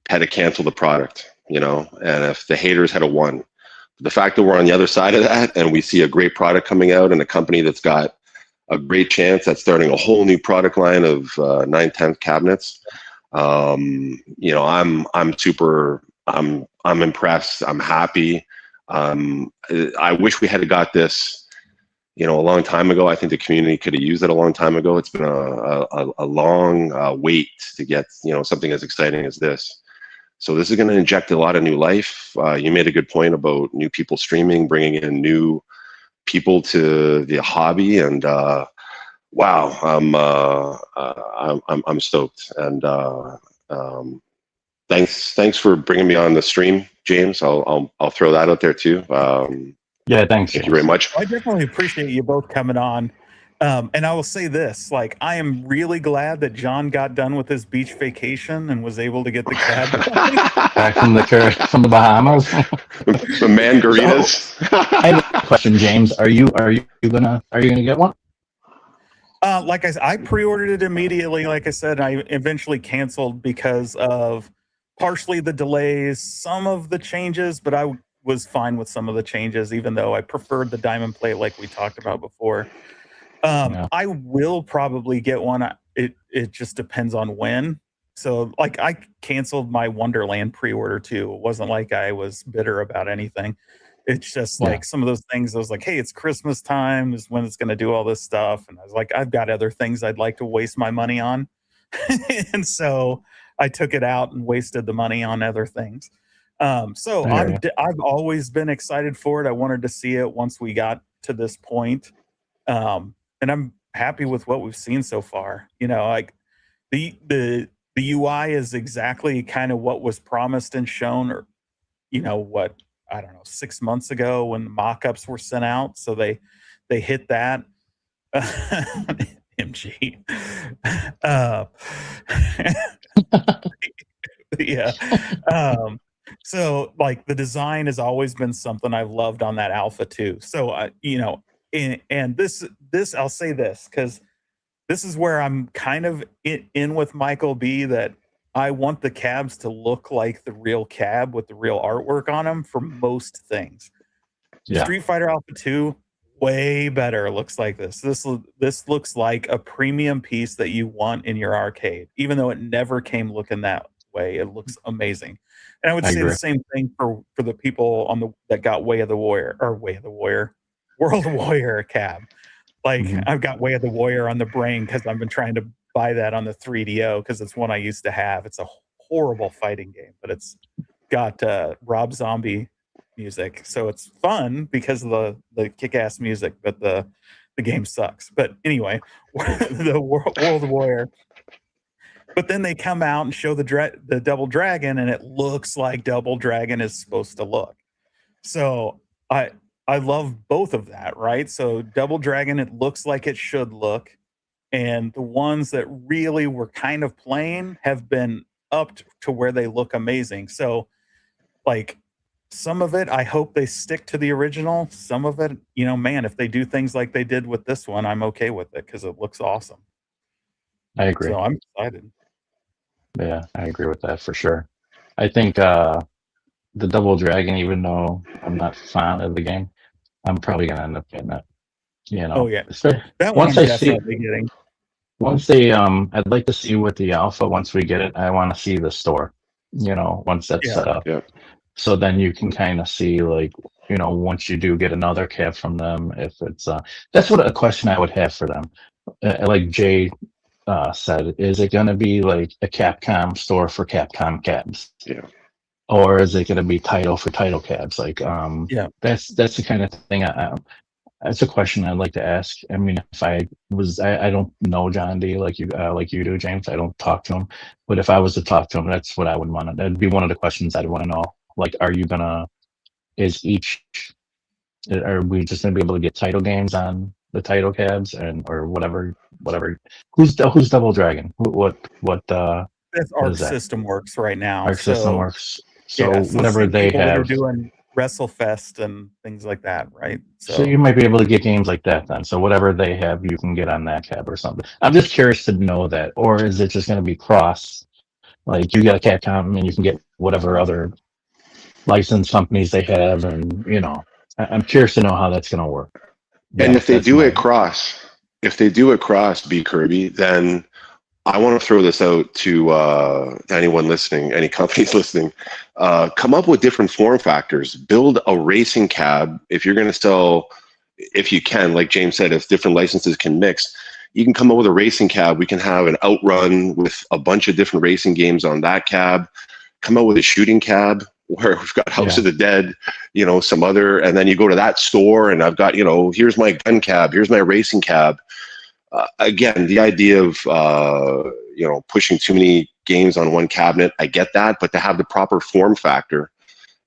had to cancel the product, and if the haters had won. The fact that we're on the other side of that and we see a great product coming out and a company that's got a great chance at starting a whole new product line of 9/10 cabinets. I'm impressed. I'm happy. I wish we had got this, a long time ago. I think the community could have used it a long time ago. It's been a long wait to get, something as exciting as this. So this is going to inject a lot of new life. You made a good point about new people streaming, bringing in new people to the hobby, and wow, I'm stoked. And thanks for bringing me on the stream, James. I'll throw that out there too. Yeah, thanks. Thank you very much. I definitely appreciate you both coming on. And I will say this, I am really glad that John got done with his beach vacation and was able to get the cab back from the Bahamas. The Mangaritas. I have a question, James. Are you gonna get one? Like I said, I pre-ordered it immediately. Like I said, I eventually canceled because of partially the delays, some of the changes, but I was fine with some of the changes, even though I preferred the diamond plate like we talked about before. Yeah. I will probably get one. It just depends on when. So I canceled my Wonderland pre-order too. It wasn't like I was bitter about anything. It's just some of those things. I was like, hey, it's Christmas time is when it's going to do all this stuff. And I was like, I've got other things I'd like to waste my money on. And so I took it out and wasted the money on other things. So I've always been excited for it. I wanted to see it once we got to this point. And I'm happy with what we've seen so far. The UI is exactly kind of what was promised and shown, or what, I don't know, 6 months ago when the mock-ups were sent out. So they hit that. MG. Yeah. So the design has always been something I've loved on that alpha too. So and this I'll say this, because this is where I'm kind of in with Michael B, that I want the cabs to look like the real cab with the real artwork on them for most things. Yeah. Street Fighter Alpha 2, way better. It looks like this. This looks like a premium piece that you want in your arcade, even though it never came looking that way. It looks amazing. And I would say the same thing for the people that got World Warrior cab. I've got Way of the Warrior on the brain because I've been trying to buy that on the 3DO because it's one I used to have. It's a horrible fighting game, but it's got Rob Zombie music, so it's fun because of the kick-ass music, but the game sucks. But anyway, the World Warrior. But then they come out and show the Double Dragon, and it looks like Double Dragon is supposed to look. So I love both of that, right? So Double Dragon, it looks like it should look. And the ones that really were kind of plain have been upped to where they look amazing. So some of it, I hope they stick to the original. Some of it, if they do things like they did with this one, I'm okay with it because it looks awesome. I agree. So I'm excited. Yeah, I agree with that for sure. I think the Double Dragon, even though I'm not a fan of the game, I'm probably gonna end up getting it. Oh yeah, that once I see getting. Once I'd like to see with the alpha. Once we get it, I want to see the store. Once that's set up. Yeah. So then you can kind of see once you do get another cab from them, if it's that's what a question I would have for them. Like Jay said, is it going to be like a Capcom store for Capcom cabs? Yeah. Or is it going to be title for title cabs? That's the kind of thing That's a question I'd like to ask. I mean, if I don't know John D like you do, James. I don't talk to him, but if I was to talk to him, that's what I would want to. That'd be one of the questions I'd want to know. Like, are you gonna? Is each? Are we just gonna be able to get title games on the title cabs and or whatever? Who's Double Dragon? That's What Arc is that? System Works right now. Arc System So Works. So yeah, so the whatever same they people that are have. doing WrestleFest and things like that, right? So So you might be able to get games like that then. So whatever they have, you can get on that cab or something. I'm just curious to know that, or is it just going to be cross? Like you got a Capcom and you can get whatever other license companies they have, and I'm curious to know how that's going to work. And if they That's do my it cross, B Kirby, then I want to throw this out to anyone listening, any companies listening. Come up with different form factors. Build a racing cab. If you're going to sell, if you can, like James said, if different licenses can mix, you can come up with a racing cab. We can have an outrun with a bunch of different racing games on that cab. Come up with a shooting cab where we've got House of the Dead, some other, and then you go to that store and I've got, here's my gun cab, here's my racing cab. Again, the idea of pushing too many games on one cabinet, I get that, but to have the proper form factor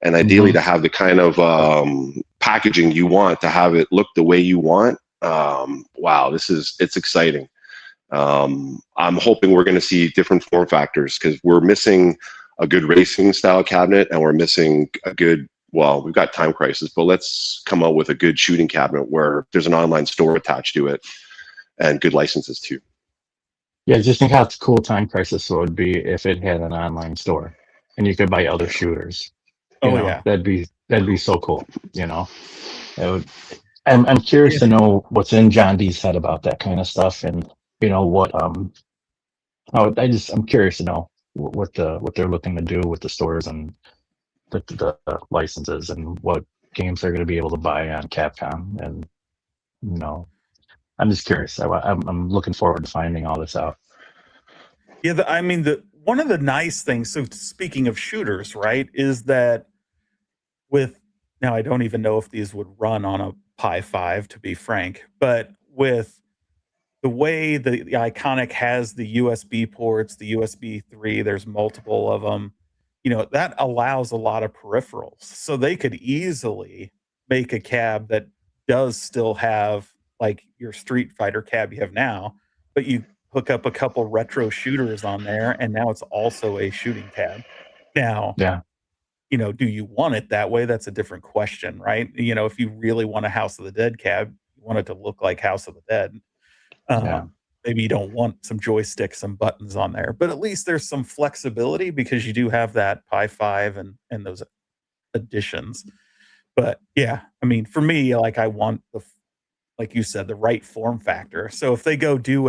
and ideally to have the kind of packaging you want, to have it look the way you want. Wow, it's exciting. I'm hoping we're going to see different form factors because we're missing a good racing style cabinet and we're missing a good, well, we've got Time Crisis, but let's come out with a good shooting cabinet where there's an online store attached to it and good licenses too. Yeah, just think how cool Time Crisis would be if it had an online store and you could buy other shooters. yeah, that'd be so cool. It would. I'm curious to know what's in John D's head about that kind of stuff, and what I'm curious to know what they're looking to do with the stores and the licenses and what games they're going to be able to buy on Capcom, and I'm just curious. I'm looking forward to finding all this out. yeah. I mean, one of the nice things. So speaking of shooters, right, is that now I don't even know if these would run on a Pi 5, to be frank, but with the way the Iconic has the USB ports, the USB 3, there's multiple of them, that allows a lot of peripherals. So they could easily make a cab that does still have like your Street Fighter cab you have now, but you hook up a couple retro shooters on there, and now it's also a shooting cab. Now, Yeah. Do you want it that way? That's a different question, right? If you really want a House of the Dead cab, you want it to look like House of the Dead. Maybe you don't want some joysticks, some buttons on there, but at least there's some flexibility because you do have that Pi 5 and those additions. But yeah, I mean, for me, like I want like you said, the right form factor. So if they go do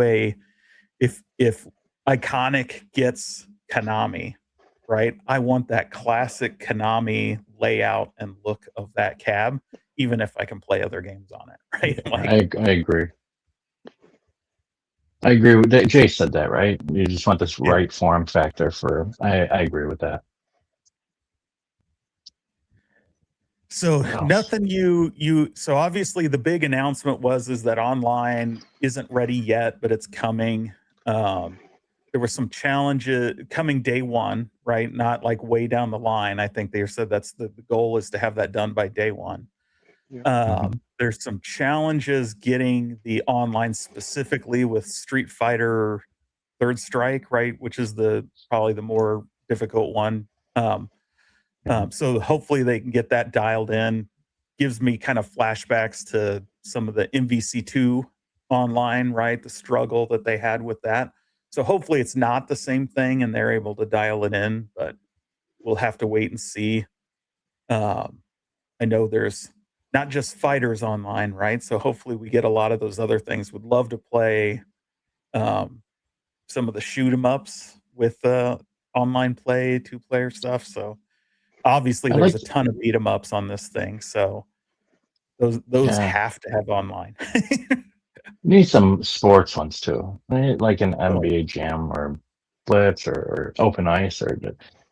if Iconic gets Konami, right? I want that classic Konami layout and look of that cab, even if I can play other games on it, right? I agree. I agree with that. Jay said that, right? You just want this right form factor for. I agree with that. So nothing so obviously the big announcement is that online isn't ready yet, but it's coming. There were some challenges coming day one, right? Not like way down the line. I think they said that's the goal is to have that done by day one. There's some challenges getting the online specifically with Street Fighter Third Strike, right? Which is probably the more difficult one. So hopefully they can get that dialed in. Gives me kind of flashbacks to some of the MVC2 online, right? The struggle that they had with that. So hopefully it's not the same thing and they're able to dial it in, but we'll have to wait and see. I know there's not just fighters online, right? So hopefully we get a lot of those other things. Would love to play some of the shoot 'em ups with online play, 2-player stuff. So obviously there's a ton of beat 'em ups on this thing. So those have to have online. Need some sports ones too, right? Like an NBA Jam or Blitz or Open Ice.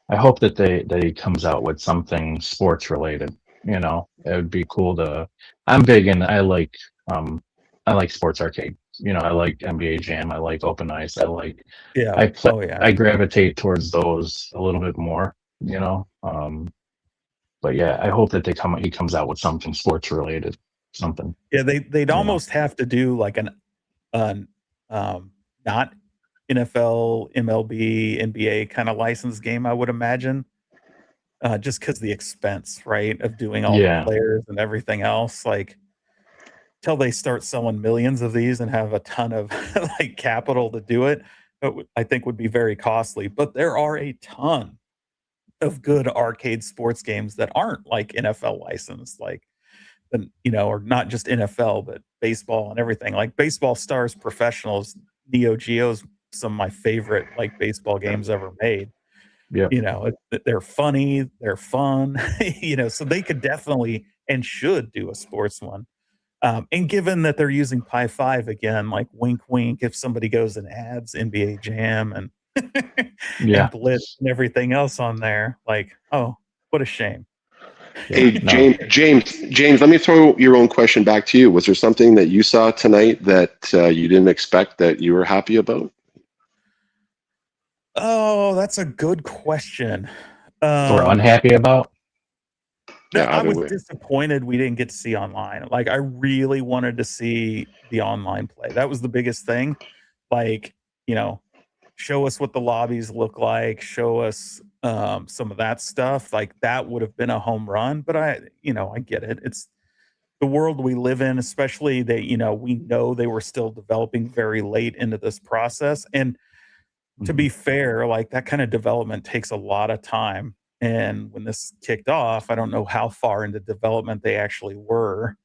I hope that he comes out with something sports related. You know, it would be cool to. I'm big and I like sports arcade. You know, I like NBA Jam. I like Open Ice. Yeah. I play. Oh yeah. I gravitate towards those a little bit more. You know, but yeah, I hope that he comes out with something sports related, something. Yeah, they'd You know, almost have to do like an not NFL, MLB, NBA kind of licensed game, I would imagine. Just because the expense, right, of doing all the yeah, players and everything else, like till they start selling millions of these and have a ton of like capital to do it, I think would be very costly. But there are a ton of good arcade sports games that aren't like NFL licensed, like or not just NFL, but baseball and everything. Like Baseball Stars Professionals, Neo Geo's some of my favorite like baseball games ever made. yeah, They're funny, they're fun, so they could definitely and should do a sports one. And given that they're using Pi 5 again, like wink, wink, if somebody goes and adds NBA Jam and and yeah, Blitz and everything else on there, like, oh, what a shame. yeah. Hey, No, James, let me throw your own question back to you. Was there something that you saw tonight that you didn't expect that you were happy about? Oh, that's a good question. or unhappy about. No, Yeah, I either was way. disappointed we didn't get to see online. Like, I really wanted to see the online play. That was the biggest thing. Like, you know, show us what the lobbies look like, show us some of that stuff. Like, that would have been a home run. But I get it. It's the world we live in, especially that, we know they were still developing very late into this process. And to Mhm. be fair, like that kind of development takes a lot of time. And when this kicked off, I don't know how far into development they actually were.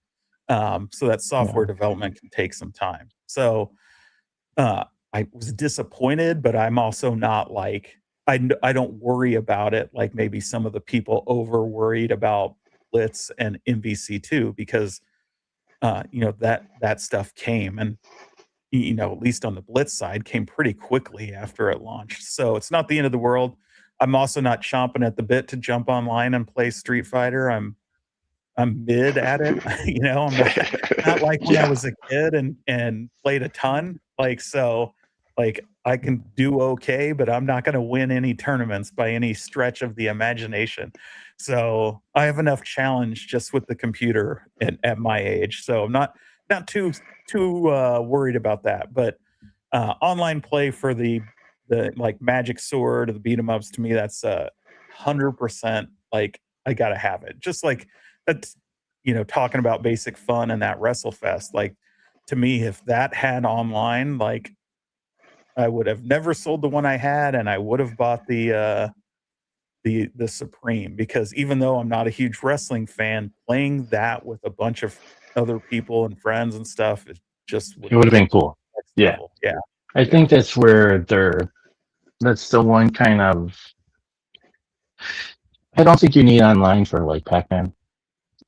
So that software Yeah, development can take some time. So uh, I was disappointed, but I'm also not like I don't worry about it like maybe some of the people over worried about Blitz and MVC2 because that stuff came and at least on the Blitz side, came pretty quickly after it launched. So it's not the end of the world. I'm also not chomping at the bit to jump online and play Street Fighter. I'm mid at it. I'm not like when I Yeah. was a kid and played a ton. Like I can do okay, but I'm not going to win any tournaments by any stretch of the imagination. So I have enough challenge just with the computer at my age. So I'm not too worried about that. But online play for the like Magic Sword or the beat 'em ups to me that's 100% like I gotta have it. Just like that's talking about basic fun and that WrestleFest. Like to me, if that had online, like I would have never sold the one I had, and I would have bought the Supreme because even though I'm not a huge wrestling fan, playing that with a bunch of other people and friends and stuff is just would it would have have been been cool. next Yeah, level. Yeah, I yeah. think that's where they're. That's the one kind of. I don't think you need online for like Pac-Man.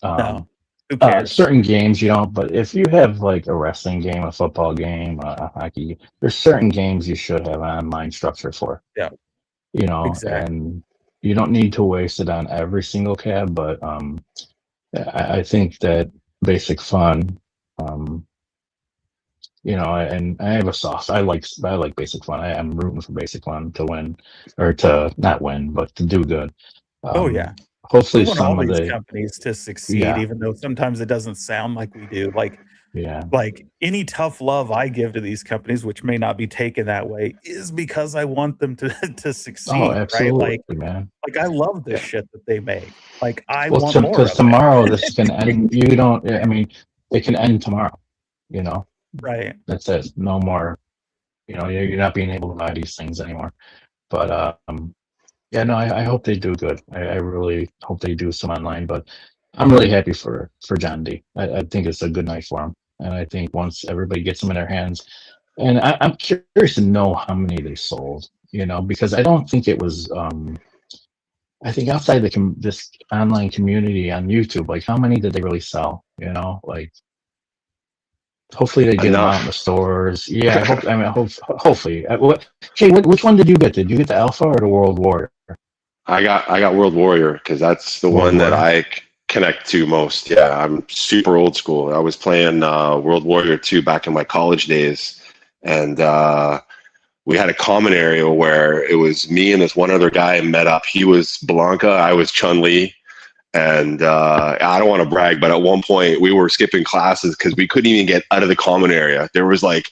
No, Um, who cares? certain games you don't, but if you have like a wrestling game, a football game, a hockey, there's certain games you should have an online structure for. Yeah, exactly. And you don't need to waste it on every single cab, but I think that basic fun, um, and I have a soft. I like basic fun. I'm rooting for basic fun to win, or to not win, but to do good. Oh yeah, Um, we hopefully, want all some of these the companies to succeed, yeah, even though sometimes it doesn't sound like we do. yeah. Like any tough love I give to these companies, which may not be taken that way, is because I want them to to Oh, succeed, right? absolutely, man. Like I love this Yeah. shit that they make. Like I Well, want more because of it. tomorrow this can end. You don't. I mean, it can end tomorrow. You know, Right. that's it. No more. You're not being able to buy these things anymore. But yeah, no, I hope they do good. I really hope they do some online. But I'm really happy for John D. I think it's a good night for him, and I think once everybody gets them in their hands, and I'm curious to know how many they sold. Because I don't think it was. I think outside this online community on YouTube, like how many did they really sell? Like hopefully they get them out in the Enough. stores. Yeah, I hope. I mean, hopefully. Which one did you get? Did you get the Alpha or the World Warrior? I got World Warrior because that's the World one that Warrior. I connect to most. Yeah, I'm super old school. I was playing World Warrior 2 back in my college days, and we had a common area where it was me and this one other guy met up. He was Blanca, I was Chun-Li, and I don't want to brag, but at one point we were skipping classes because we couldn't even get out of the common area. There was like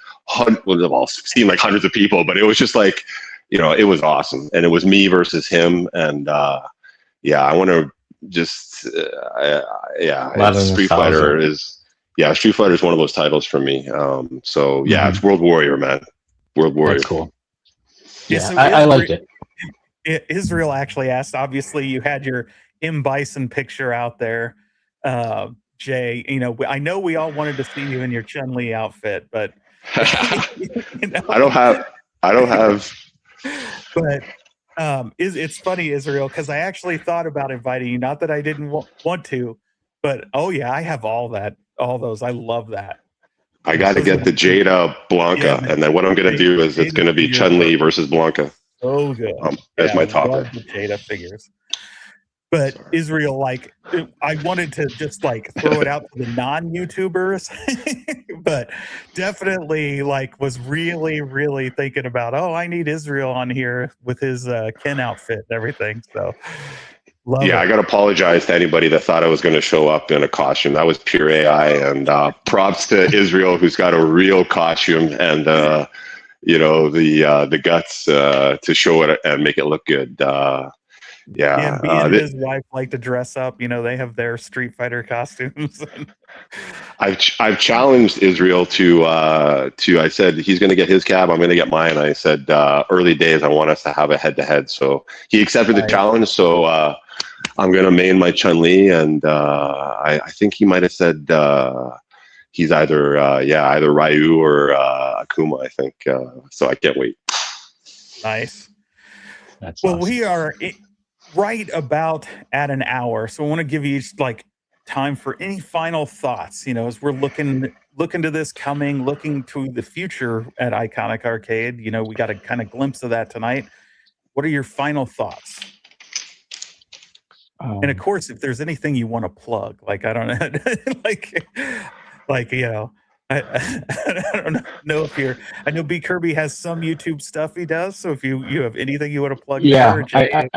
seemed like hundreds of people, but it was just like, it was awesome, and it was me versus him, and yeah, I want to just Street Fighter is one of those titles for me. So yeah, it's World Warrior, man. World Warrior. That's cool. Yeah, so I liked it. Israel actually asked, obviously you had your M. Bison picture out there, Jay. I know we all wanted to see you in your Chun-Li outfit, but I don't have. But it's funny, Israel, because I actually thought about inviting you. Not that I didn't want to, but oh yeah, I have all those. I love that. I got to get the Jada Blanca, and then what I'm going to do is it's going to be Chun-Li versus Blanca. Oh, good. That's my topper. The Jada figures. But Israel, I wanted to just throw it out to the non-YouTubers, but definitely was really, really thinking about, I need Israel on here with his Ken outfit and everything. So. I got to apologize to anybody that thought I was going to show up in a costume. That was pure AI, and props to Israel, who's got a real costume and the guts to show it and make it look good. Me and his wife like to dress up. They have their Street Fighter costumes. I've challenged Israel to I said he's going to get his cab, I'm going to get mine. I said early days I want us to have a head-to-head. So he accepted the challenge. So I'm going to main my Chun-Li, and I think he might have said he's either Ryu or Akuma, I think. So I can't wait. Nice. That's well, awesome. We are right about at an hour, so I want to give you time for any final thoughts. As we're looking to this looking to the future at Iconic Arcade. We got a kind of glimpse of that tonight. What are your final thoughts? And of course, if there's anything you want to plug, I don't know, I don't know if I know B.Kirby has some YouTube stuff he does. So if you have anything you want to plug, I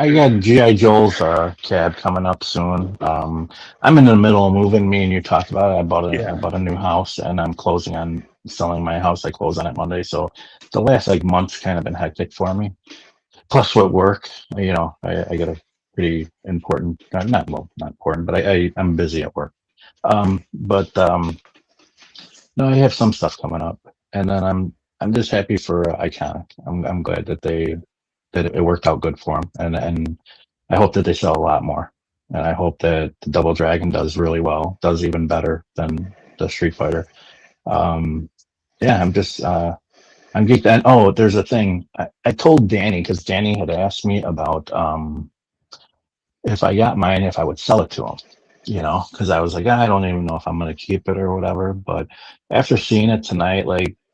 got G.I. Joe's cab coming up soon. I'm in the middle of moving. Me and you talked about it. I bought a new house, and I'm closing on selling my house. I close on it Monday, so the last month's kind of been hectic for me. Plus, with work, I got a pretty important, not important, but I'm busy at work. No, I have some stuff coming up, and then I'm just happy for Iconic. I'm glad that it worked out good for them, and I hope that they sell a lot more, and I hope that the Double Dragon does really well, does even better than the Street Fighter. I'm just I'm geeked. And there's a thing I told Danny, because Danny had asked me about if I got mine, if I would sell it to him. Because I was like, I don't even know if I'm going to keep it or whatever. But after seeing it tonight,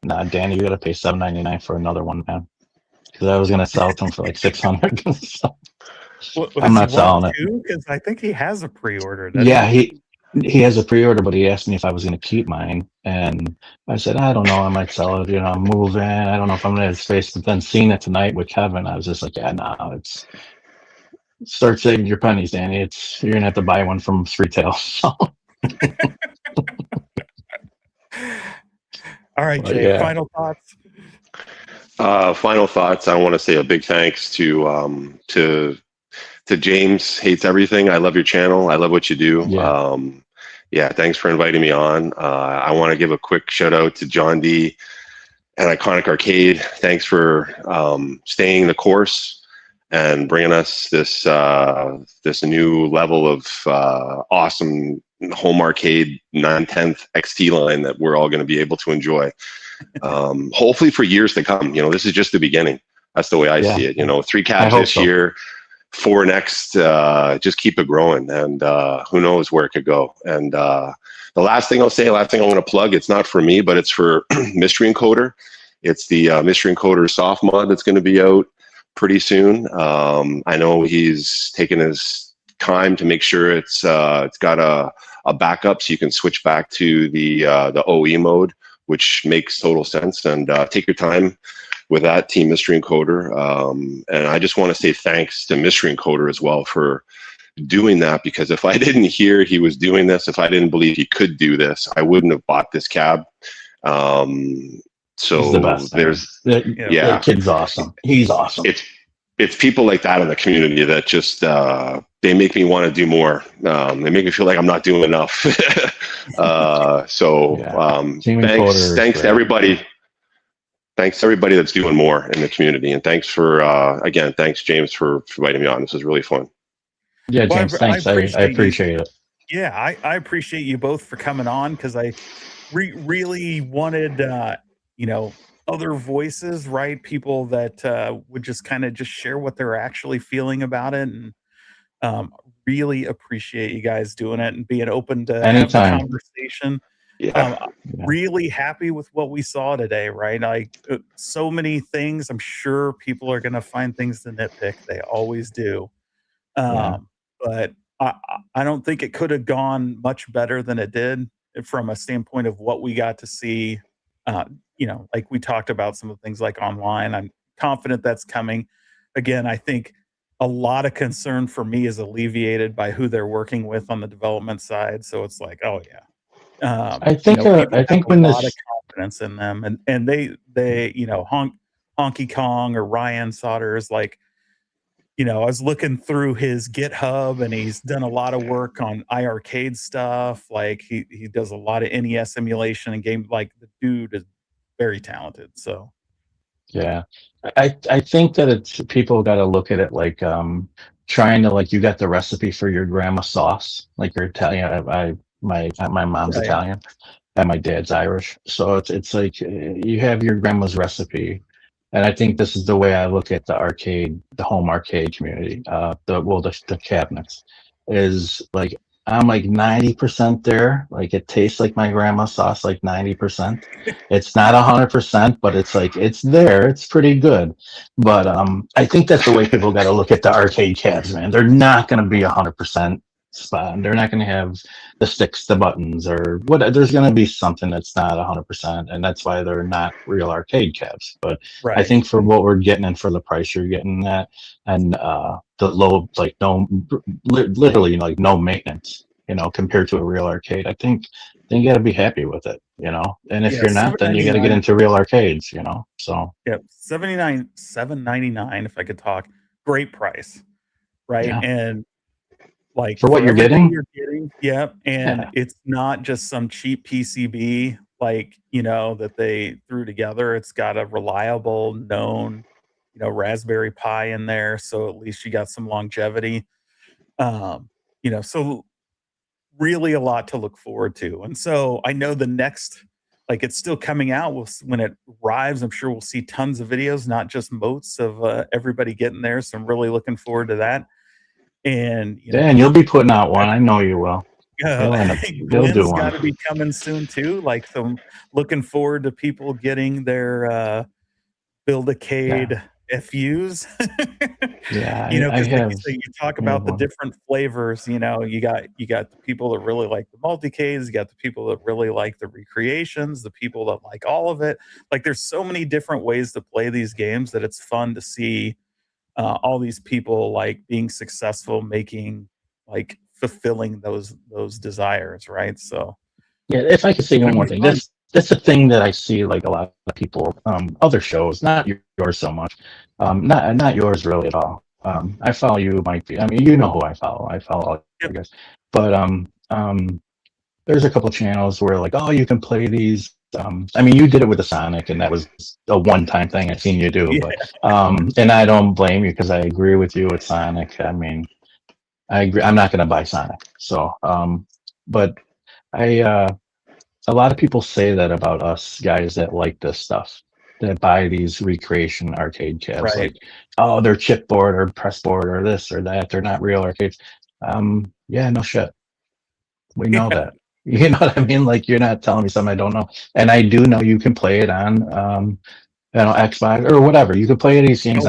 nah, Danny, you got to pay $7.99 for another one, man. Because I was going to sell it to him for $600. So I'm not selling it. Because I think he has a pre-order. Yeah, he has a pre-order, but he asked me if I was going to keep mine. And I said, I don't know. I might sell it. I'm moving. I don't know if I'm going to have space. But then seeing it tonight with Kevin, I was just like, it's... Start saving your pennies, Danny. You're gonna have to buy one from retail. So. All right, Jay. Final thoughts. Final thoughts. I want to say a big thanks to James Hates Everything. I love your channel. I love what you do. Thanks for inviting me on. I want to give a quick shout out to John D and Iconic Arcade. Thanks for staying the course and bringing us this new level of awesome home arcade 9/10 XT line that we're all going to be able to enjoy. Hopefully for years to come. This is just the beginning. That's the way I see it. 3 cabs this year, 4 next. Just keep it growing, and who knows where it could go. And the last thing I'm going to plug. It's not for me, but it's for Mystery Encoder. It's the Mystery Encoder soft mod that's going to be out pretty soon. I know he's taken his time to make sure it's got a backup so you can switch back to the OE mode, which makes total sense. And take your time with that, Team Mystery Encoder. And I just want to say thanks to Mystery Encoder as well for doing that, because if I didn't hear he was doing this, if I didn't believe he could do this, I wouldn't have bought this cab. So He's the best, there's that kid's awesome. He's awesome. It's people like that in the community that just they make me want to do more. They make me feel like I'm not doing enough. Thanks to everybody. Thanks to everybody that's doing more in the community, and thanks for again, thanks James for inviting me on. This was really fun. Yeah, James, thanks. I appreciate it. Yeah, I appreciate you both for coming on, because I really wanted other voices, right? People that would just kind of just share what they're actually feeling about it, and really appreciate you guys doing it and being open to have the conversation. Really happy with what we saw today, right? Like so many things. I'm sure people are going to find things to nitpick. They always do. But I don't think it could have gone much better than it did from a standpoint of what we got to see. Like we talked about some of the things like online. I'm confident that's coming. Again, I think a lot of concern for me is alleviated by who they're working with on the development side. So it's like, oh yeah. I think when a lot of confidence in them, and they Honky Kong or Ryan Sodders, like, I was looking through his GitHub, and he's done a lot of work on iArcade stuff. Like he does a lot of NES emulation and game. Like the dude is very talented. So yeah, I think that it's people got to look at it like trying to, like, you got the recipe for your grandma sauce, like you're Italian. My mom's Italian and my dad's Irish, so it's like you have your grandma's recipe, and I think this is the way I look at the home arcade community. The cabinets is like I'm like 90% there. Like it tastes like my grandma's sauce, like 90%. It's not 100%, but it's like it's there. It's pretty good. But I think that's the way people got to look at the arcade cabs, man. They're not going to be 100% spot. They're not going to have the sticks, the buttons, or what. There's going to be something that's not 100%, and that's why they're not real arcade cabs. But I think for what we're getting and for the price you're getting that, and the low, like literally like no maintenance, compared to a real arcade, I think you got to be happy with it, And if you're not, then you got to get into real arcades, So $799 if I could talk. Great price, right? Yeah. And like for what you're getting, it's not just some cheap PCB like that they threw together. It's got a reliable, known, Raspberry Pi in there, so at least you got some longevity. So really a lot to look forward to. And so I know the next, like, it's still coming out. When it arrives, I'm sure we'll see tons of videos, not just motes of everybody getting there. So I'm really looking forward to that. And and you'll be putting out one. I know you will. Glenn's got to be coming soon too. Like, so I'm looking forward to people getting their Build-A-Cade FUs. Because you talk about the different flavors. You got the people that really like the multi-Ks, you got the people that really like the recreations, the people that like all of it. Like, there's so many different ways to play these games that it's fun to see all these people like being successful, making, like, fulfilling those desires, right? So if I could say one more thing, that's a thing that I see, like, a lot of people, other shows, not yours so much, not yours really at all. I follow you, Mike. I mean, you know who I follow. I follow all you guys, but there's a couple channels where, like, oh, you can play these. I mean, you did it with the Sonic, and that was a one-time thing I've seen you do. But and I don't blame you, because I agree with you with Sonic. I mean, I agree. I'm not going to buy Sonic. So, but a lot of people say that about us guys that like this stuff, that buy these recreation arcade cabs. Like, oh, they're chipboard or pressboard or this or that. They're not real arcades. Yeah, no shit. We know that. You know what I mean? Like, you're not telling me something I don't know. And I do know you can play it on, Xbox or whatever. You can play these games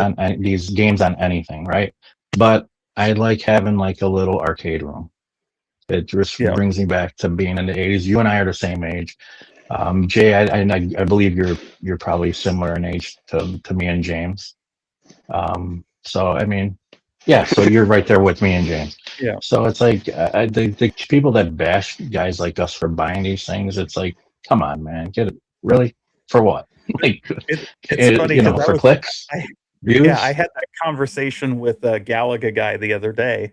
on anything, right? But I like having like a little arcade room. It just Yeah. brings me back to being in the 80s. You and I are the same age. Jay, I believe you're probably similar in age to me and James. So I mean, yeah. So you're right there with me and James. Yeah. So it's like the people that bash guys like us for buying these things. It's like, come on, man, get it really for what? Like, It's funny you know, because for clicks, I views. I had that conversation with a Galaga guy the other day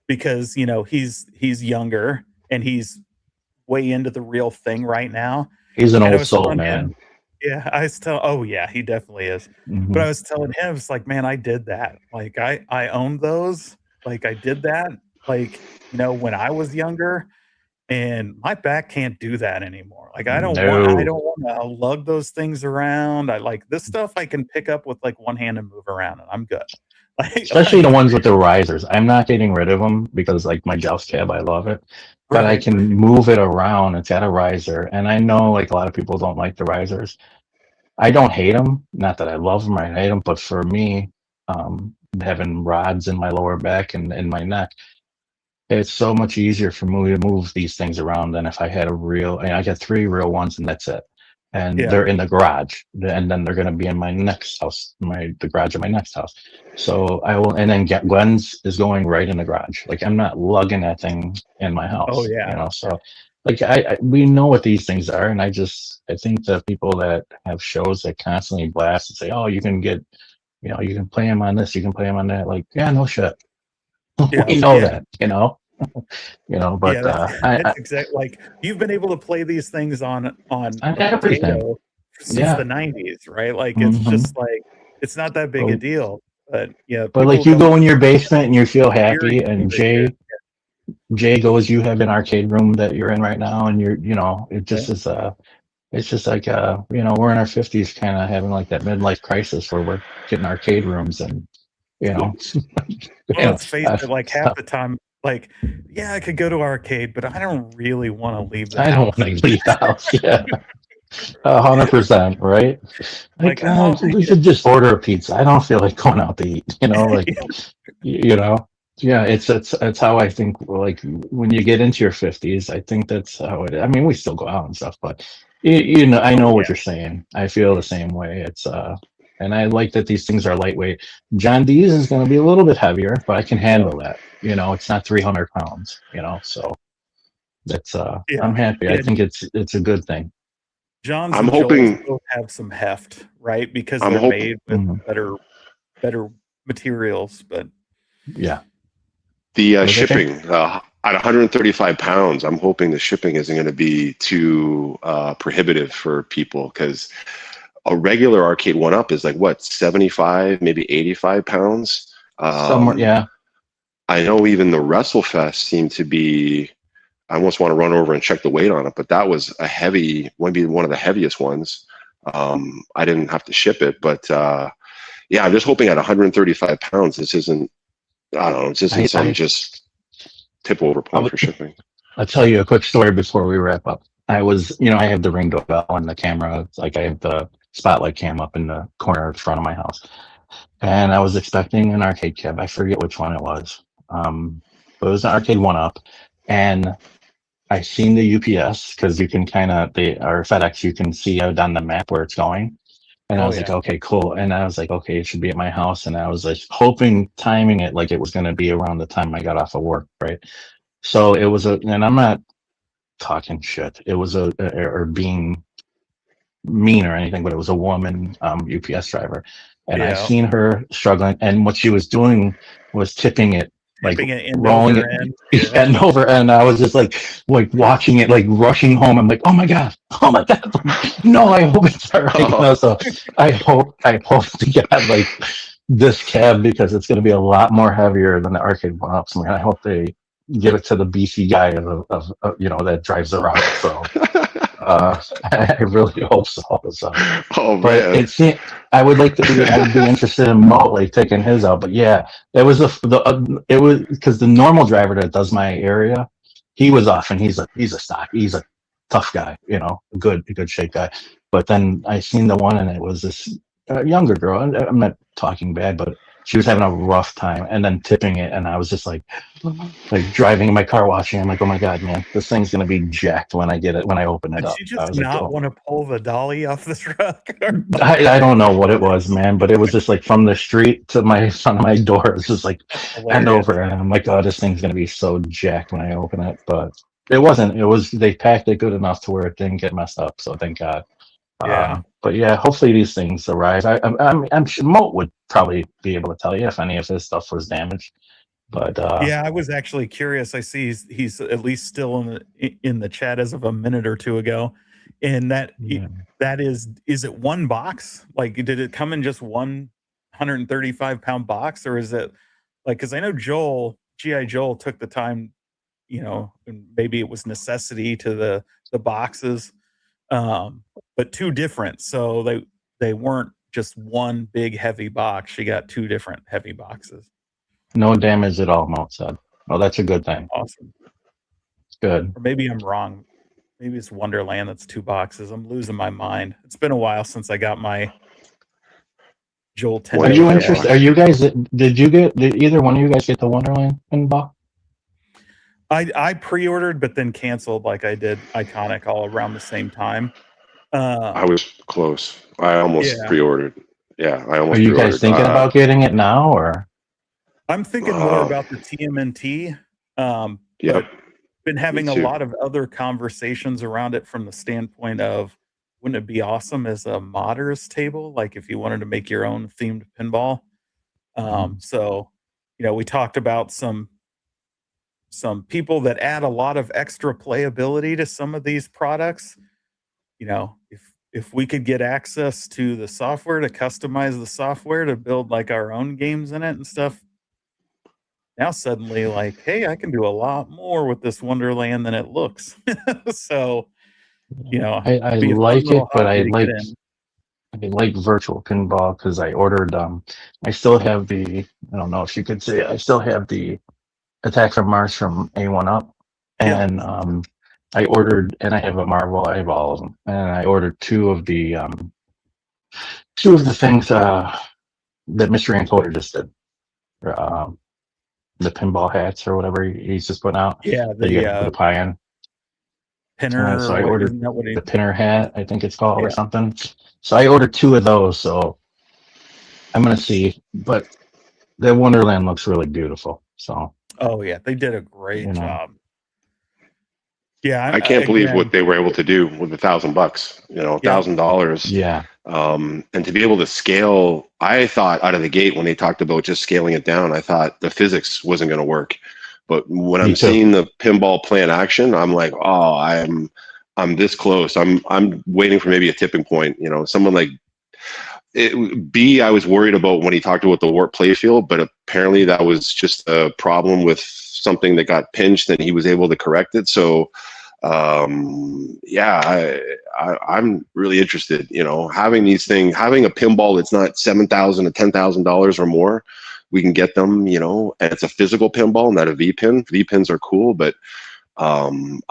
because he's younger and he's way into the real thing right now. He's an And I old was soul, telling man. him, yeah, I was telling, oh yeah, he definitely is. But I Mhm. was telling him, it's like, man, I did that. Like I owned those. Like I did that. Like when I was younger, and my back can't do that anymore. Like I No. don't want to lug those things around. I like this stuff I can pick up with like one hand and move around, and I'm good. Especially the ones with the risers. I'm not getting rid of them because like my Joust cab, I love it, but I right. can move it around. It's got a riser, and I know like a lot of people don't like the risers. I don't hate them. Not that I love them or I hate them, but for me, having rods in my lower back and in my neck, it's so much easier for me to move these things around than if I had a real. I got three real ones, and that's it. And Yeah. they're in the garage, and then they're going to be in my next house, the garage of my next house. So I will, and then Gwen's is going right in the garage. Like I'm not lugging that thing in my Oh house, yeah. So like we know what these things are, and I think the people that have shows that constantly blast and say, oh, you can get, you can play them on this, you can play them on that. Like, yeah, no shit. Yeah. We know Yeah. that, Yeah, but that's exactly like you've been able to play these things on I a everything. potato since Yeah. the 90s, right? Like it's hmm just like it's not that big a But, deal. But yeah, but people like you don't go in your basement and you feel happy, and experience Jay goes, you have an arcade room that you're in right now, and it it. just is it's just like we're in our 50s, kind of having like that midlife crisis where we're getting arcade rooms, and you know, Well, let's face it, like half so the time, like, yeah, I could go to arcade, but I don't really want to leave the I don't house. want to leave the house. Yeah, 100%, right? Like, Like, oh, we should just order a pizza. I don't feel like going out to eat. Like, you know, yeah. It's how I think. Like when you get into your 50s, I think that's how it. I mean, we still go out and stuff, but I oh know yeah, what you're saying. I feel the same way. And I like that these things are lightweight. John Dee's is going to be a little bit heavier, but I can handle that. It's not 300 pounds. So that's yeah, I'm happy. I yeah. think it's a good thing. John's I'm and Joel's hoping. both have some heft, right? Because I'm they're hoping. made with Mhm. better materials. But Yeah. The What do they think? shipping at 135 pounds, I'm hoping the shipping isn't going to be too prohibitive for people, because a regular arcade one up is like what, 75, maybe 85 pounds. Somewhere, yeah. I know even the WrestleFest seemed to be. I almost want to run over and check the weight on it, but that was a heavy, maybe one of the heaviest ones. I didn't have to ship it, but yeah, I'm just hoping at 135 pounds, this isn't. I don't know. This isn't some just tip over point for shipping. I'll tell you a quick story before we wrap up. I was, I have the Ring doorbell and the camera. It's like I have the spotlight cam up in the corner of front of my house. And I was expecting an arcade cab. I forget which one it was. But it was an arcade one up. And I seen the UPS because you can or FedEx, you can see out on the map where it's going. And I oh was like, yeah, okay, cool. And I was like, okay, it should be at my house. And I was like timing it like it was going to be around the time I got off of work, right? So it was and I'm not talking shit. It was or being mean or anything, but it was a woman UPS driver, and I yeah, seen her struggling, and what she was doing was tipping it, like tipping it end rolling over it end. Yeah, end over end. I was just like watching it, like rushing home. I'm like, oh my god, no, I hope it's all right. So I hope to get like this cab, because it's going to be a lot more heavier than the arcade one ups. I hope they give it to the BC guy of that drives around. So I really hope so. Oh But man. I would like to be. I would be interested in Motley taking his out. But yeah, it was it was because the normal driver that does my area, he was off, and he's a tough guy, a good shape guy. But then I seen the one, and it was this younger girl. And I'm not talking bad, but she was having a rough time, and then tipping it, and I was just like driving in my car watching. I'm like, oh my god, man, this thing's gonna be jacked when I get it when I open it Did up. she I just was like, not oh. want to pull the dolly off the truck? I don't know what it was, man, but it was just like from the street to my front of my door. It's just like bend Hilarious. over, and I'm like, oh, this thing's gonna be so jacked when I open it. But it wasn't. It was they packed it good enough to where it didn't get messed up. So thank God. Yeah. But yeah, hopefully these things arrive. I'm sure Moat would probably be able to tell you if any of his stuff was damaged. But Yeah, I was actually curious. I see he's at least still in the chat as of a minute or two ago, and yeah. that is it one box? Like, did it come in just one 135-pound box, or is it like? Because I know GI Joel took the time, and maybe it was necessity to the boxes, but two different. So they weren't just one big heavy box. She got two different heavy boxes. No damage at all, Moat said. Well, that's a good thing. Awesome. Good. Or maybe I'm wrong. Maybe it's Wonderland that's two boxes. I'm losing my mind. It's been a while since I got my Joel 10. Are you interested? Are you guys? Did either one of you guys get the Wonderland pinball? I pre-ordered, but then canceled, like I did Iconic all around the same time. I was close. I almost pre-ordered. Yeah, I almost. Are you guys thinking about getting it now, or? I'm thinking more about the TMNT. Yep. But been having a lot of other conversations around it from the standpoint of, wouldn't it be awesome as a modders table? Like if you wanted to make your own themed pinball. So, we talked about some people that add a lot of extra playability to some of these products. If we could get access to the software to customize the software to build like our own games in it and stuff, now suddenly like, hey, I can do a lot more with this Wonderland than it looks. So, I like it, but I like virtual pinball because I ordered. I still have the. I don't know if you could say it, I still have the Attack from Mars from A1 Up, and I ordered, and I have a Marvel. I have all of them, and I ordered two of the things that Mystery Encoder just did. The pinball hats or whatever he's just putting out. Yeah, the pie in. Pinner. So I ordered the pinner hat, I think it's called, or something. So I ordered two of those. So I'm gonna see, but the Wonderland looks really beautiful. So. Oh yeah, they did a great job. Yeah, I can't believe what they were able to do with $1,000. $1,000. Yeah. And to be able to scale, I thought out of the gate when they talked about just scaling it down, I thought the physics wasn't going to work. But when I'm seeing the pinball play in action, I'm like, oh, I'm this close. I'm waiting for maybe a tipping point. Someone like B. I was worried about when he talked about the warp playfield, but apparently that was just a problem with something that got pinched, and he was able to correct it. So. I'm really interested, having these things, having a pinball that's not $7,000 to $10,000 or more. We can get them, and it's a physical pinball, not a V pin. V pins are cool, but I'm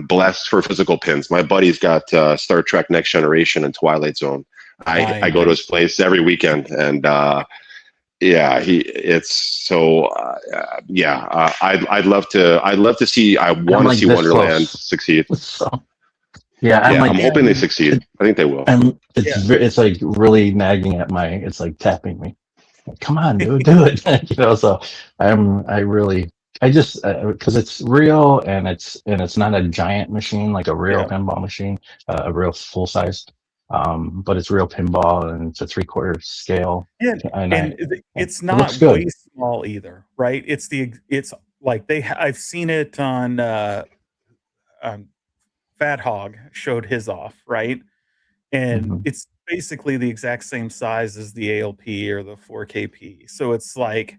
blessed for physical pins. My buddy's got Star Trek Next Generation and Twilight Zone. I go to his place every weekend, and I'd love to see. I want to see Wonderland succeed. I'm hoping they succeed. I think they will. And it's like really nagging at it's like tapping me. Like, come on, dude, do it. So I just because it's real and it's not a giant machine like a real pinball machine, a real full sized. But it's real pinball and it's a 3/4 scale. Yeah, and it's not way small either, right? It's like I've seen it on Fat Hog showed his off, right? And it's basically the exact same size as the ALP or the 4KP. So it's like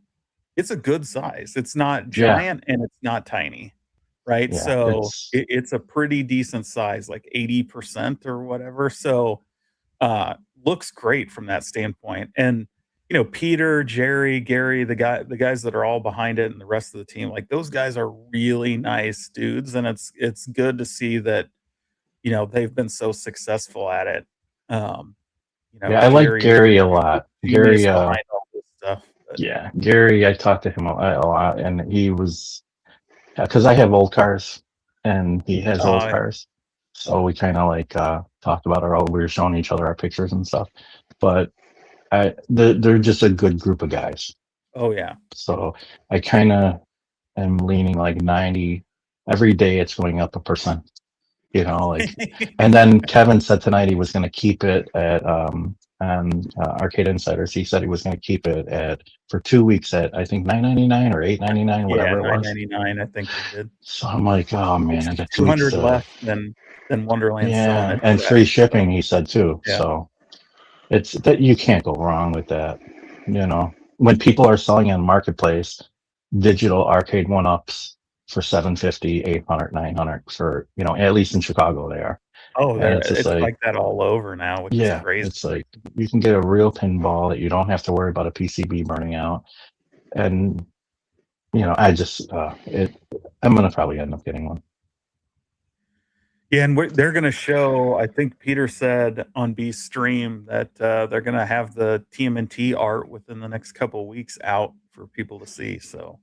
it's a good size. It's not giant and it's not tiny, right? So it's a pretty decent size, like 80% or whatever. So looks great from that standpoint. And Peter, Jerry, Gary, the guys that are all behind it, and the rest of the team, like those guys are really nice dudes, and it's good to see that they've been so successful at it. I like Gary a lot. Gary, behind all this stuff. Yeah, Gary, I talked to him a lot, and he was, because I have old cars and he has old Uh, cars, so we kind of like talked about we were showing each other our pictures and stuff. But they're just a good group of guys. oh yeah. So I kind of am leaning like 90 every day. It's going up 1%, like. And then Kevin said tonight he was going to keep it at and Arcade Insiders. He said he was going to keep it at for 2 weeks at I think $9.99 or $8.99, Yeah, whatever it was. $9.99. I think they did. So I'm like, oh man, I got 2 weeks 200 to. less than Wonderland selling Yeah, it for and that. free shipping. He said too. Yeah. So it's that you can't go wrong with that. When people are selling on marketplace digital arcade one-ups for 750, 800, 900 for, at least in Chicago they are. Oh, And it's just it's like that all over now, which is yeah, crazy. it's like you can get a real pinball that you don't have to worry about a PCB burning out. And I just I'm gonna probably end up getting one. Yeah, and they're going to show. I think Peter said on B's stream that they're going to have the TMNT art within the next couple of weeks out for people to see. So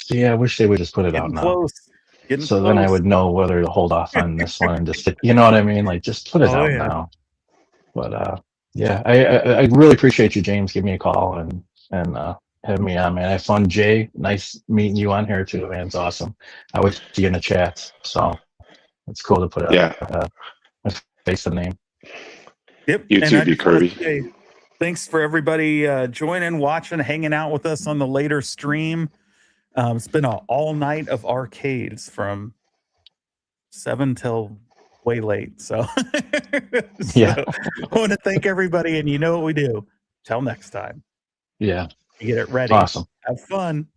yeah, I wish they would just put it out getting now. close. Getting So close. then I would know whether to hold off on this one and just you know what I mean? Like just put it out yeah. now. But yeah, I really appreciate you, James. Give me a call and have me on, man. I have fun. Jay, nice meeting you on here too, man. It's awesome. I would see you in the chats, so it's cool to put a face and name. Yep. You and too, I just wanna B.Kirby. say thanks for everybody joining, watching, hanging out with us on the later stream. It's been an all night of arcades from 7 till way late. So, Yeah. I want to thank everybody, and you know what we do. Till next time. Yeah. You get it ready. Awesome. Have fun.